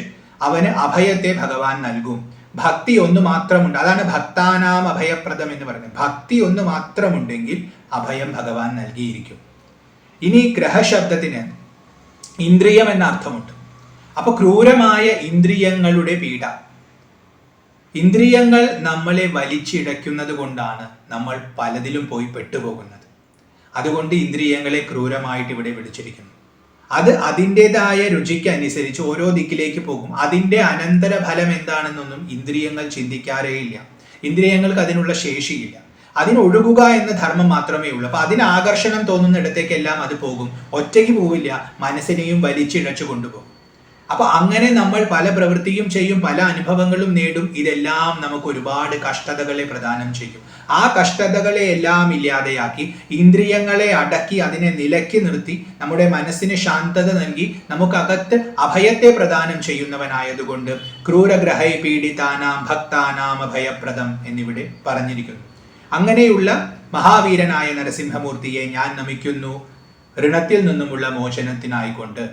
അവന് അഭയത്തെ ഭഗവാൻ നൽകും. ഭക്തി ഒന്ന് മാത്രമുണ്ട്. അതാണ് ഭക്താനാം അഭയപ്രദം എന്ന് പറയുന്നത്. ഭക്തി ഒന്ന് മാത്രമുണ്ടെങ്കിൽ അഭയം ഭഗവാൻ നൽകിയിരിക്കും. ഇനി ഗ്രഹശബ്ദത്തിന് ഇന്ദ്രിയം എന്ന അർത്ഥമുണ്ട്. അപ്പൊ ക്രൂരമായ ഇന്ദ്രിയങ്ങളുടെ പീഡ. ഇന്ദ്രിയങ്ങൾ നമ്മളെ വലിച്ചിഴയ്ക്കുന്നത് കൊണ്ടാണ് നമ്മൾ പലതിലും പോയി പെട്ടുപോകുന്നത്. അതുകൊണ്ട് ഇന്ദ്രിയങ്ങളെ ക്രൂരമായിട്ട് ഇവിടെ വിളിച്ചിരിക്കുന്നു. അത് അതിൻ്റെതായ രുചിക്ക് അനുസരിച്ച് ഓരോ ദിക്കിലേക്ക് പോകും. അതിൻ്റെ അനന്തര ഫലം എന്താണെന്നൊന്നും ഇന്ദ്രിയങ്ങൾ ചിന്തിക്കാറേയില്ല. ഇന്ദ്രിയങ്ങൾക്ക് അതിനുള്ള ശേഷിയില്ല. അതിനൊഴുകുക എന്ന ധർമ്മം മാത്രമേ ഉള്ളൂ. അപ്പൊ അതിന് ആകർഷണം തോന്നുന്നിടത്തേക്കെല്ലാം അത് പോകും. ഒറ്റയ്ക്ക് പോവില്ല, മനസ്സിനെയും വലിച്ചിഴച്ചു കൊണ്ടുപോകും. അപ്പൊ അങ്ങനെ നമ്മൾ പല പ്രവൃത്തിയും ചെയ്യും, പല അനുഭവങ്ങളും നേടും. ഇതെല്ലാം നമുക്ക് ഒരുപാട് കഷ്ടതകളെ പ്രദാനം ചെയ്യും. ആ കഷ്ടതകളെ എല്ലാം ഇല്ലാതെയാക്കി ഇന്ദ്രിയങ്ങളെ അടക്കി അതിനെ നിലക്കി നിർത്തി നമ്മുടെ മനസ്സിന് ശാന്തത നൽകി നമുക്കകത്ത് അഭയത്തെ പ്രദാനം ചെയ്യുന്നവനായതുകൊണ്ട് ക്രൂരഗ്രഹൈ പീഡിതാനാം ഭക്താനാം അഭയപ്രദം എന്നിവിടെ പറഞ്ഞിരിക്കുന്നു. അങ്ങനെയുള്ള മഹാവീരനായ നരസിംഹമൂർത്തിയെ ഞാൻ നമിക്കുന്നു ഋണത്തിൽ നിന്നുമുള്ള മോചനത്തിനായിക്കൊണ്ട്.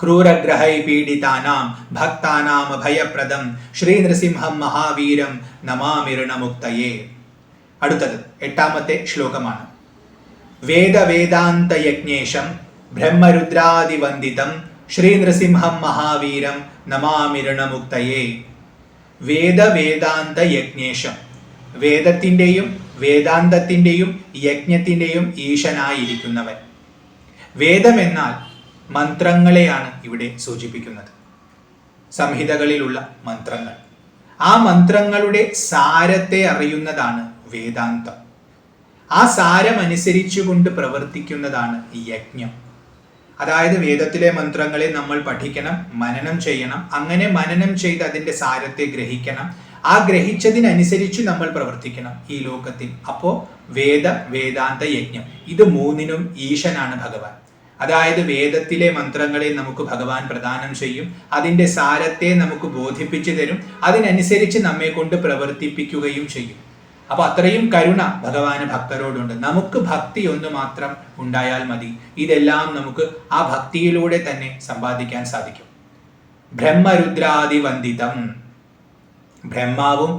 ക്രൂരഗ്രഹൈ പീഡിതാനാം ഭക്താനാം അഭയപ്രദം ശ്രീ നൃസിംഹം മഹാവീരം നമാമി ഋണമുക്തയേ. അടുത്തത് 8ാമത്തെ ശ്ലോകമാണ്. വേദവേദാന്ത യജ്ഞേശം ബ്രഹ്മരുദ്രാദിവന്ദിതം ശ്രീ നൃസിംഹം മഹാവീരം നമാമി ഋണമുക്തയേ. വേദവേദാന്ത യജ്ഞേശം, വേദത്തിൻ്റെയും വേദാന്തത്തിൻ്റെയും യജ്ഞത്തിൻ്റെയും ഈശനായിരിക്കുന്നവൻ. വേദമെന്നാൽ മന്ത്രങ്ങളെയാണ് ഇവിടെ സൂചിപ്പിക്കുന്നത്. സംഹിതകളിലുള്ള മന്ത്രങ്ങൾ. ആ മന്ത്രങ്ങളുടെ സാരത്തെ അറിയുന്നതാണ് വേദാന്തം. ആ സാരം അനുസരിച്ചുകൊണ്ട് പ്രവർത്തിക്കുന്നതാണ് യജ്ഞം. അതായത് വേദത്തിലെ മന്ത്രങ്ങളെ നമ്മൾ പഠിക്കണം, മനനം ചെയ്യണം. അങ്ങനെ മനനം ചെയ്ത് അതിൻ്റെ സാരത്തെ ഗ്രഹിക്കണം. ആ ഗ്രഹിച്ചതിനനുസരിച്ച് നമ്മൾ പ്രവർത്തിക്കണം ഈ ലോകത്തിൽ. അപ്പോൾ വേദാന്ത യജ്ഞം, ഇത് മൂന്നിനും ഈശനാണ് ഭഗവാൻ. അതായത് വേദത്തിലെ മന്ത്രങ്ങളെ നമുക്ക് ഭഗവാൻ പ്രദാനം ചെയ്യും, അതിൻ്റെ സാരത്തെ നമുക്ക് ബോധിപ്പിച്ചു തരും, അതിനനുസരിച്ച് നമ്മെ കൊണ്ട് പ്രവർത്തിപ്പിക്കുകയും ചെയ്യും. അപ്പൊ അത്രയും കരുണ ഭഗവാന് ഭക്തരോടുണ്ട്. നമുക്ക് ഭക്തി ഒന്ന് മാത്രം ഉണ്ടായാൽ മതി. ഇതെല്ലാം നമുക്ക് ആ ഭക്തിയിലൂടെ തന്നെ സമ്പാദിക്കാൻ സാധിക്കും. ബ്രഹ്മരുദ്രാദിവന്ദിതം, ബ്രഹ്മാവും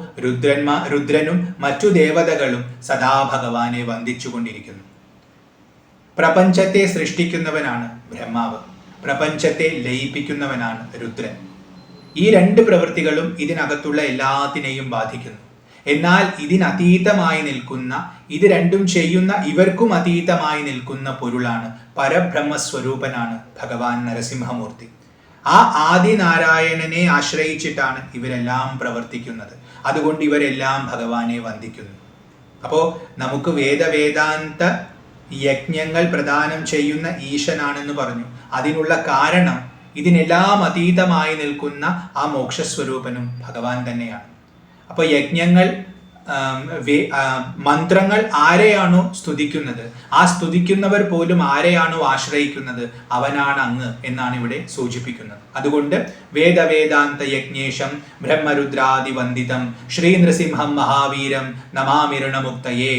രുദ്രനും മറ്റു ദേവതകളും സദാ ഭഗവാനെ വന്ദിച്ചുകൊണ്ടിരിക്കുന്നു. പ്രപഞ്ചത്തെ സൃഷ്ടിക്കുന്നവനാണ് ബ്രഹ്മാവ്, പ്രപഞ്ചത്തെ ലയിപ്പിക്കുന്നവനാണ് രുദ്രൻ. ഈ രണ്ട് പ്രവൃത്തികളും ഇതിനകത്തുള്ള എല്ലാത്തിനെയും ബാധിക്കുന്നു. എന്നാൽ ഇതിനതീതമായി നിൽക്കുന്ന, ഇത് രണ്ടും ചെയ്യുന്ന ഇവർക്കും അതീതമായി നിൽക്കുന്ന പൊരുളാണ്, പരബ്രഹ്മസ്വരൂപനാണ് ഭഗവാൻ നരസിംഹമൂർത്തി. ആ ആദിനാരായണനെ ആശ്രയിച്ചിട്ടാണ് ഇവരെല്ലാം പ്രവർത്തിക്കുന്നത്. അതുകൊണ്ട് ഇവരെല്ലാം ഭഗവാനെ വന്ദിക്കുന്നു. അപ്പോൾ നമുക്ക് വേദാന്ത യജ്ഞങ്ങൾ പ്രദാനം ചെയ്യുന്ന ഈശനാണെന്ന് പറഞ്ഞു. അതിനുള്ള കാരണം ഇതിനെല്ലാം അതീതമായി നിൽക്കുന്ന ആ മോക്ഷസ്വരൂപനും ഭഗവാൻ തന്നെയാണ്. അപ്പോൾ യജ്ഞങ്ങൾ, മന്ത്രങ്ങൾ ആരെയാണോ സ്തുതിക്കുന്നത്, ആ സ്തുതിക്കുന്നവർ പോലും ആരെയാണോ ആശ്രയിക്കുന്നത് അവനാണ് അങ്ങ് എന്നാണ് ഇവിടെ സൂചിപ്പിക്കുന്നത്. അതുകൊണ്ട് വേദവേദാന്ത യജ്ഞേശം ബ്രഹ്മരുദ്രാദിവന്ദിതം ശ്രീ നൃസിംഹം മഹാവീരം നമാമി ഋണമുക്തയേ.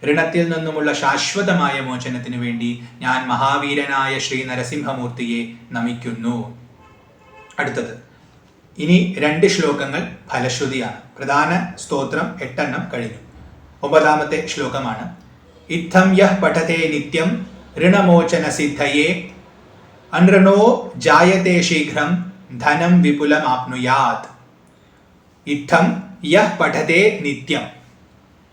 ഋണത്തിൽ നിന്നുമുള്ള ശാശ്വതമായ മോചനത്തിനു വേണ്ടി ഞാൻ മഹാവീരനായ ശ്രീ നരസിംഹമൂർത്തിയെ നമിക്കുന്നു. അടുത്തത് ഇനി 2 ശ്ലോകങ്ങൾ ഫലശ്രുതിയാണ്. പ്രധാന സ്തോത്രം 8 കഴിഞ്ഞു. 9ാമത്തെ ശ്ലോകമാണ്. ഇത്തം യഃ പഠതേ നിത്യം ഋണമോചന സിദ്ധയേ അനൃണോ ജായത്തെ ശീഘ്രം ധനം വിപുലമാപ്നുയാത്. ഇത്തം യഃ പഠതേ നിത്യം,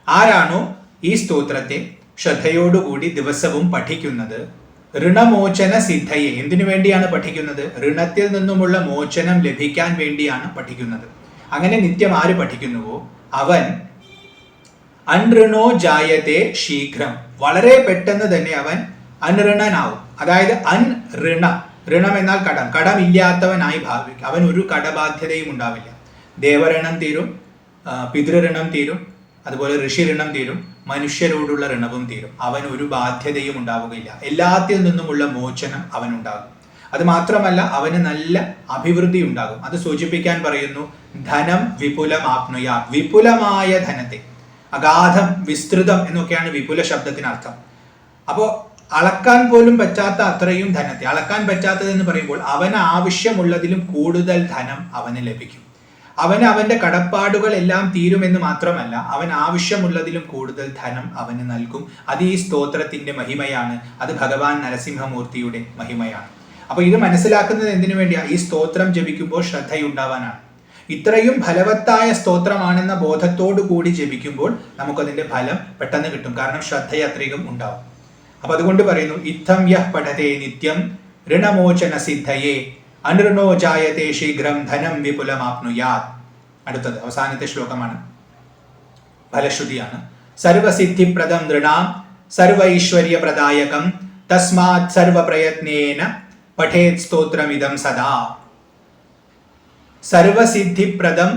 ആരാണോ ഈ സ്തോത്രത്തെ ശ്രദ്ധയോടുകൂടി ദിവസവും പഠിക്കുന്നത്, ഋണമോചന സിദ്ധയെ, എന്തിനു വേണ്ടിയാണ് പഠിക്കുന്നത്? ഋണത്തിൽ നിന്നുമുള്ള മോചനം ലഭിക്കാൻ വേണ്ടിയാണ് പഠിക്കുന്നത്. അങ്ങനെ നിത്യം ആര് പഠിക്കുന്നുവോ അവൻ അനൃണോ ജായത്തെ ശീഘ്രം, വളരെ പെട്ടെന്ന് തന്നെ അവൻ അനൃണനാവും. അതായത് ഋണം എന്നാൽ കടം, കടമില്ലാത്തവനായി ഭാവിക്കും. അവൻ ഒരു കടബാധ്യതയും ഉണ്ടാവില്ല. ദേവഋണം തീരും, പിതൃഋണം തീരും, അതുപോലെ ഋഷിഋണം തീരും, മനുഷ്യരോടുള്ള ഋണവും തീരും. അവൻ ഒരു ബാധ്യതയും ഉണ്ടാവുകയില്ല. എല്ലാത്തിൽ നിന്നുമുള്ള മോചനം അവനുണ്ടാകും. അത് മാത്രമല്ല അവന് നല്ല അഭിവൃദ്ധി ഉണ്ടാകും. അത് സൂചിപ്പിക്കാൻ പറയുന്നു ധനം വിപുലമാപ്നുയ, വിപുലമായ ധനത്തെ. അഗാധം, വിസ്തൃതം എന്നൊക്കെയാണ് വിപുല ശബ്ദത്തിനർത്ഥം. അപ്പോൾ അളക്കാൻ പോലും പറ്റാത്ത അത്രയും ധനത്തെ, അളക്കാൻ പറ്റാത്തതെന്ന് പറയുമ്പോൾ അവന് ആവശ്യമുള്ളതിലും കൂടുതൽ ധനം അവന് ലഭിക്കും. അവന് അവന്റെ കടപ്പാടുകൾ എല്ലാം തീരുമെന്ന് മാത്രമല്ല, അവൻ ആവശ്യമുള്ളതിലും കൂടുതൽ ധനം അവന് നൽകും. അത് ഈ സ്തോത്രത്തിന്റെ മഹിമയാണ്. അത് ഭഗവാൻ നരസിംഹമൂർത്തിയുടെ മഹിമയാണ്. അപ്പൊ ഇത് മനസ്സിലാക്കുന്നത് എന്തിനു വേണ്ടിയാ? ഈ സ്തോത്രം ജപിക്കുമ്പോൾ ശ്രദ്ധയുണ്ടാവാനാണ്. ഇത്രയും ഫലവത്തായ സ്തോത്രമാണെന്ന ബോധത്തോടു കൂടി ജപിക്കുമ്പോൾ നമുക്കതിന്റെ ഫലം പെട്ടെന്ന് കിട്ടും. കാരണം ശ്രദ്ധയത്രയും ഉണ്ടാവും. അപ്പൊ അതുകൊണ്ട് പറയുന്നു ഇത്തം യഃ പഠതേ നിത്യം ഋണമോചന സിദ്ധയേ അനൃണോ ജായത്തെ ശീഘ്രം ധനം വിപുലമാപ്നുയാത്. അടുത്തത് അവസാനത്തെ ശ്ലോകമാണ്, ഫലശ്രുതിയാണ്. സർവസിദ്ധിപ്രദം നൃണാം സർവൈശ്വര്യപ്രദായകം തസ്മാത് സർവപ്രയത്നേന പഠേത് സ്തോത്രമിദം സദാ. സർവസിദ്ധിപ്രദം,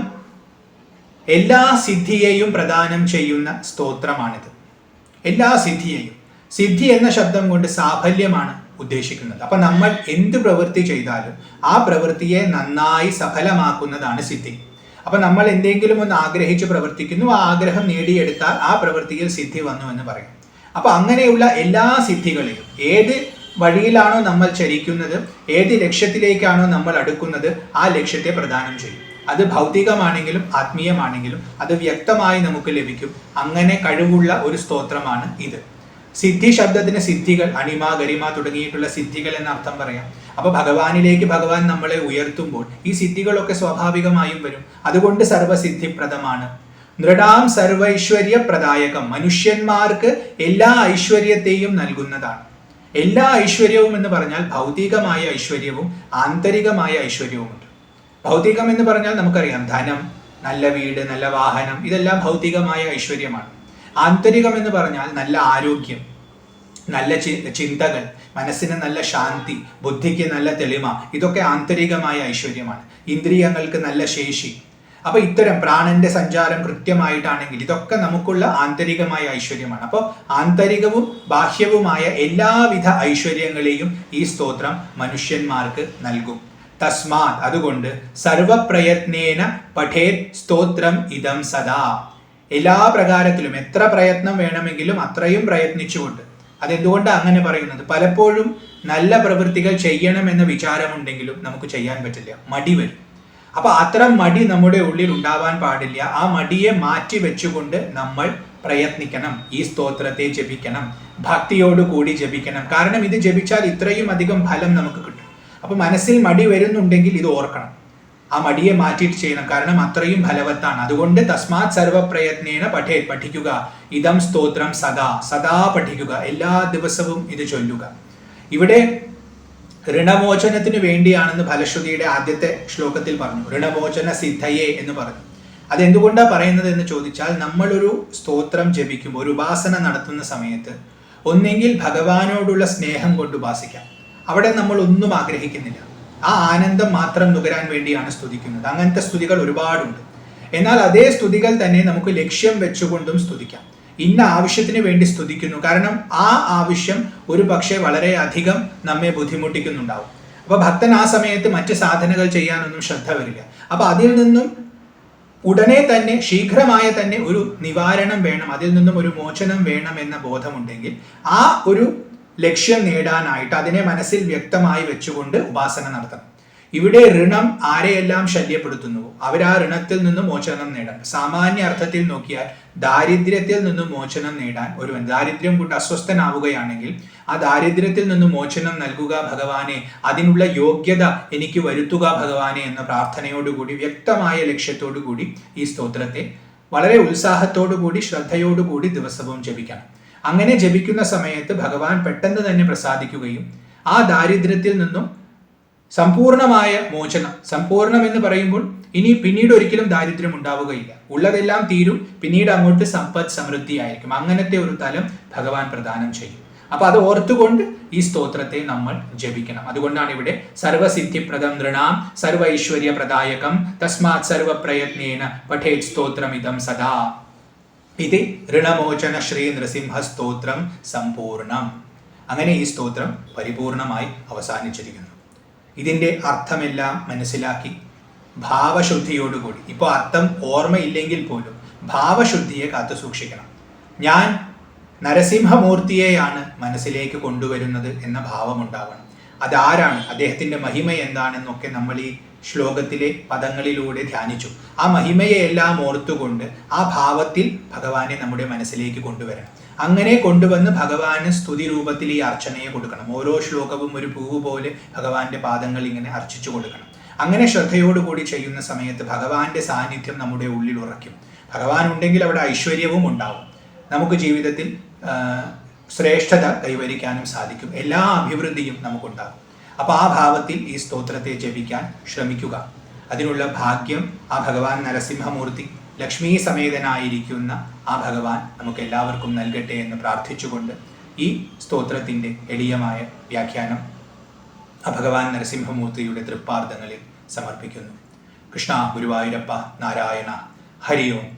എല്ലാ സിദ്ധിയെയും പ്രദാനം ചെയ്യുന്ന സ്തോത്രമാണിത്. എല്ലാ സിദ്ധിയെയും, സിദ്ധി എന്ന ശബ്ദം കൊണ്ട് സാഫല്യമാണ് ഉദ്ദേശിക്കുന്നത്. അപ്പൊ നമ്മൾ എന്ത് പ്രവൃത്തി ചെയ്താലും ആ പ്രവൃത്തിയെ നന്നായി സഫലമാക്കുന്നതാണ് സിദ്ധി. അപ്പൊ നമ്മൾ എന്തെങ്കിലും ഒന്ന് ആഗ്രഹിച്ച് പ്രവർത്തിക്കുന്നു, ആ ആഗ്രഹം നേടിയെടുത്താൽ ആ പ്രവൃത്തിയിൽ സിദ്ധി വന്നു എന്ന് പറയും. അപ്പൊ അങ്ങനെയുള്ള എല്ലാ സിദ്ധികളെയും, ഏത് വഴിയിലാണോ നമ്മൾ ചരിക്കുന്നത്, ഏത് ലക്ഷ്യത്തിലേക്കാണോ നമ്മൾ അടുക്കുന്നത്, ആ ലക്ഷ്യത്തെ പ്രദാനം ചെയ്യും. അത് ഭൗതികമാണെങ്കിലും ആത്മീയമാണെങ്കിലും അത് വ്യക്തമായി നമുക്ക് ലഭിക്കും. അങ്ങനെ കഴിവുള്ള ഒരു സ്തോത്രമാണ് ഇത്. സിദ്ധി ശബ്ദത്തിന് സിദ്ധികൾ, അണിമ, ഗരിമ തുടങ്ങിയിട്ടുള്ള സിദ്ധികൾ എന്ന അർത്ഥം പറയാം. അപ്പൊ ഭഗവാനിലേക്ക് ഭഗവാൻ നമ്മളെ ഉയർത്തുമ്പോൾ ഈ സിദ്ധികളൊക്കെ സ്വാഭാവികമായും വരും. അതുകൊണ്ട് സർവസിദ്ധിപ്രദമാണ്. നൃടാം സർവൈശ്വര്യ പ്രദായകം, മനുഷ്യന്മാർക്ക് എല്ലാ ഐശ്വര്യത്തെയും നൽകുന്നതാണ്. എല്ലാ ഐശ്വര്യവും എന്ന് പറഞ്ഞാൽ ഭൗതികമായ ഐശ്വര്യവും ആന്തരികമായ ഐശ്വര്യവുമുണ്ട്. ഭൗതികം എന്ന് പറഞ്ഞാൽ നമുക്കറിയാം, ധനം, നല്ല വീട്, നല്ല വാഹനം, ഇതെല്ലാം ഭൗതികമായ ഐശ്വര്യമാണ്. ആന്തരികം എന്ന് പറഞ്ഞാൽ നല്ല ആരോഗ്യം, നല്ല ചിന്തകൾ, മനസ്സിന് നല്ല ശാന്തി, ബുദ്ധിക്ക് നല്ല തെളിമ, ഇതൊക്കെ ആന്തരികമായ ഐശ്വര്യമാണ്. ഇന്ദ്രിയങ്ങൾക്ക് നല്ല ശേഷി. അപ്പൊ ഇത്തരം പ്രാണന്റെ സഞ്ചാരം കൃത്യമായിട്ടാണെങ്കിൽ ഇതൊക്കെ നമുക്കുള്ള ആന്തരികമായ ഐശ്വര്യമാണ്. അപ്പോൾ ആന്തരികവും ബാഹ്യവുമായ എല്ലാവിധ ഐശ്വര്യങ്ങളെയും ഈ സ്തോത്രം മനുഷ്യന്മാർക്ക് നൽകും. തസ്മാത്, അതുകൊണ്ട് സർവപ്രയത്നേന പഠേത് സ്തോത്രം ഇദം സദാ, എല്ലാ പ്രകാരത്തിലും എത്ര പ്രയത്നം വേണമെങ്കിലും അത്രയും പ്രയത്നിച്ചുകൊണ്ട്. അതെന്തുകൊണ്ടാണ് അങ്ങനെ പറയുന്നത്? പലപ്പോഴും നല്ല പ്രവൃത്തികൾ ചെയ്യണമെന്ന വിചാരമുണ്ടെങ്കിലും നമുക്ക് ചെയ്യാൻ പറ്റില്ല, മടി വരും. അപ്പൊ അത്തരം മടി നമ്മുടെ ഉള്ളിൽ ഉണ്ടാവാൻ പാടില്ല. ആ മടിയെ മാറ്റി വെച്ചുകൊണ്ട് നമ്മൾ പ്രയത്നിക്കണം. ഈ സ്തോത്രത്തെ ജപിക്കണം, ഭക്തിയോടുകൂടി ജപിക്കണം. കാരണം ഇത് ജപിച്ചാൽ ഇത്രയും അധികം ഫലം നമുക്ക് കിട്ടും. അപ്പൊ മനസ്സിൽ മടി വരുന്നുണ്ടെങ്കിൽ ഇത് ഓർക്കണം, ആ മടിയെ മാറ്റിയിട്ട് ചെയ്യണം. കാരണം അത്രയും ഫലവത്താണ്. അതുകൊണ്ട് തസ്മാത് സർവപ്രയത്നേന പഠേത്, പഠിക്കുക. ഇദം സ്തോത്രം സദാ, സദാ പഠിക്കുക, എല്ലാ ദിവസവും ഇത് ചൊല്ലുക. ഇവിടെ ഋണമോചനത്തിന് വേണ്ടിയാണെന്ന് ഫലശ്രുതിയുടെ ആദ്യത്തെ ശ്ലോകത്തിൽ പറഞ്ഞു. ഋണമോചന സിദ്ധയെ എന്ന് പറഞ്ഞു. അതെന്തുകൊണ്ടാണ് പറയുന്നത് എന്ന് ചോദിച്ചാൽ, നമ്മളൊരു സ്തോത്രം ജപിക്കുമ്പോൾ, ഒരു ഉപാസന നടത്തുന്ന സമയത്ത് ഒന്നെങ്കിൽ ഭഗവാനോടുള്ള സ്നേഹം കൊണ്ട് ഉപാസിക്കാം. അവിടെ നമ്മൾ ഒന്നും ആഗ്രഹിക്കുന്നില്ല, ആ ആനന്ദം മാത്രം നുകരാൻ വേണ്ടിയാണ് സ്തുതിക്കുന്നത്. അങ്ങനത്തെ സ്തുതികൾ ഒരുപാടുണ്ട്. എന്നാൽ അതേ സ്തുതികൾ തന്നെ നമുക്ക് ലക്ഷ്യം വെച്ചുകൊണ്ടും സ്തുതിക്കാം. ഇന്ന ആവശ്യത്തിന് വേണ്ടി സ്തുതിക്കുന്നു, കാരണം ആ ആവശ്യം ഒരു പക്ഷേ വളരെ അധികം നമ്മെ ബുദ്ധിമുട്ടിക്കുന്നുണ്ടാവും. അപ്പൊ ഭക്തൻ ആ സമയത്ത് മറ്റ് സാധനകൾ ചെയ്യാനൊന്നും ശ്രദ്ധ വരില്ല. അപ്പൊ അതിൽ നിന്നും ഉടനെ തന്നെ, ശീഘ്രമായ തന്നെ ഒരു നിവാരണം വേണം, അതിൽ നിന്നും ഒരു മോചനം വേണം എന്ന ബോധമുണ്ടെങ്കിൽ ആ ഒരു ലക്ഷ്യം നേടാനായിട്ട് അതിനെ മനസ്സിൽ വ്യക്തമായി വെച്ചുകൊണ്ട് ഉപാസന നടത്തണം. ഇവിടെ ഋണം ആരെയെല്ലാം ശല്യപ്പെടുത്തുന്നുവോ അവരാ ഋണത്തിൽ നിന്നും മോചനം നേടാൻ, സാമാന്യ അർത്ഥത്തിൽ നോക്കിയാൽ ദാരിദ്ര്യത്തിൽ നിന്നും മോചനം നേടാൻ ഒരുവൻ ദാരിദ്ര്യം കൊണ്ട് അസ്വസ്ഥനാവുകയാണെങ്കിൽ ആ ദാരിദ്ര്യത്തിൽ നിന്നും മോചനം നൽകുക ഭഗവാനെ, അതിനുള്ള യോഗ്യത എനിക്ക് വരുത്തുക ഭഗവാനെ എന്ന പ്രാർത്ഥനയോടുകൂടി, വ്യക്തമായ ലക്ഷ്യത്തോടുകൂടി ഈ സ്തോത്രത്തെ വളരെ ഉത്സാഹത്തോടുകൂടി ശ്രദ്ധയോടുകൂടി ദിവസവും ജപിക്കണം. അങ്ങനെ ജപിക്കുന്ന സമയത്ത് ഭഗവാൻ പെട്ടെന്ന് തന്നെ പ്രസാദിക്കുകയും ആ ദാരിദ്ര്യത്തിൽ നിന്നും സമ്പൂർണമായ മോചനം, സമ്പൂർണം എന്ന് പറയുമ്പോൾ ഇനി പിന്നീട് ഒരിക്കലും ദാരിദ്ര്യം ഉണ്ടാവുകയില്ല, ഉള്ളതെല്ലാം തീരും, പിന്നീട് അങ്ങോട്ട് സമ്പദ് സമൃദ്ധിയായിരിക്കും, അങ്ങനത്തെ ഒരു തലം ഭഗവാൻ പ്രദാനം ചെയ്യും. അപ്പൊ അത് ഓർത്തുകൊണ്ട് ഈ സ്തോത്രത്തെ നമ്മൾ ജപിക്കണം. അതുകൊണ്ടാണ് ഇവിടെ സർവസിദ്ധിപ്രദം നൃണാം സർവ ഐശ്വര്യ പ്രദായകം തസ്മാത് സർവ പ്രയത്നേന പഠേത് സ്തോത്രമിതം സദാ ഇത് ഋണമോചന ശ്രീ നൃസിംഹ സ്തോത്രം സമ്പൂർണം. അങ്ങനെ ഈ സ്തോത്രം പരിപൂർണമായി അവസാനിച്ചിരിക്കുന്നു. ഇതിൻ്റെ അർത്ഥമെല്ലാം മനസ്സിലാക്കി ഭാവശുദ്ധിയോടുകൂടി, ഇപ്പോൾ അർത്ഥം ഓർമ്മയില്ലെങ്കിൽ പോലും ഭാവശുദ്ധിയെ കാത്തു സൂക്ഷിക്കണം. ഞാൻ നരസിംഹമൂർത്തിയെയാണ് മനസ്സിലേക്ക് കൊണ്ടുവരുന്നത് എന്ന ഭാവമുണ്ടാവണം. അതാരാണ്, അദ്ദേഹത്തിൻ്റെ മഹിമ എന്താണെന്നൊക്കെ നമ്മൾ ഈ ശ്ലോകത്തിലെ പദങ്ങളിലൂടെ ധ്യാനിച്ചു. ആ മഹിമയെ എല്ലാം ഓർത്തുകൊണ്ട് ആ ഭാവത്തിൽ ഭഗവാനെ നമ്മുടെ മനസ്സിലേക്ക് കൊണ്ടുവരണം. അങ്ങനെ കൊണ്ടുവന്ന് ഭഗവാന് സ്തുതി രൂപത്തിൽ ഈ അർച്ചനയെ കൊടുക്കണം. ഓരോ ശ്ലോകവും ഒരു പൂവ് പോലെ ഭഗവാന്റെ പാദങ്ങൾ ഇങ്ങനെ അർച്ചിച്ചു കൊടുക്കണം. അങ്ങനെ ശ്രദ്ധയോടുകൂടി ചെയ്യുന്ന സമയത്ത് ഭഗവാന്റെ സാന്നിധ്യം നമ്മുടെ ഉള്ളിൽ ഉറയ്ക്കും. ഭഗവാൻ ഉണ്ടെങ്കിൽ അവിടെ ഐശ്വര്യവും ഉണ്ടാവും, നമുക്ക് ജീവിതത്തിൽ ശ്രേഷ്ഠത കൈവരിക്കാനും സാധിക്കും, എല്ലാ അഭിവൃദ്ധിയും നമുക്കുണ്ടാകും. അപ്പോൾ ആ ഭാവത്തിൽ ഈ സ്തോത്രത്തെ ജപിക്കാൻ ശ്രമിക്കുക. അതിനുള്ള ഭാഗ്യം ആ ഭഗവാൻ നരസിംഹമൂർത്തി ലക്ഷ്മി സമേതനായിരിക്കുന്ന ആ ഭഗവാൻ നമുക്ക് എല്ലാവർക്കും നൽകട്ടെ എന്ന് പ്രാർത്ഥിച്ചുകൊണ്ട് ഈ സ്തോത്രത്തിൻ്റെ എളിയമായ വ്യാഖ്യാനം ആ ഭഗവാൻ നരസിംഹമൂർത്തിയുടെ തൃപ്പാദങ്ങളിൽ സമർപ്പിക്കുന്നു. കൃഷ്ണ ഗുരുവായൂരപ്പ നാരായണ ഹരി ഓം.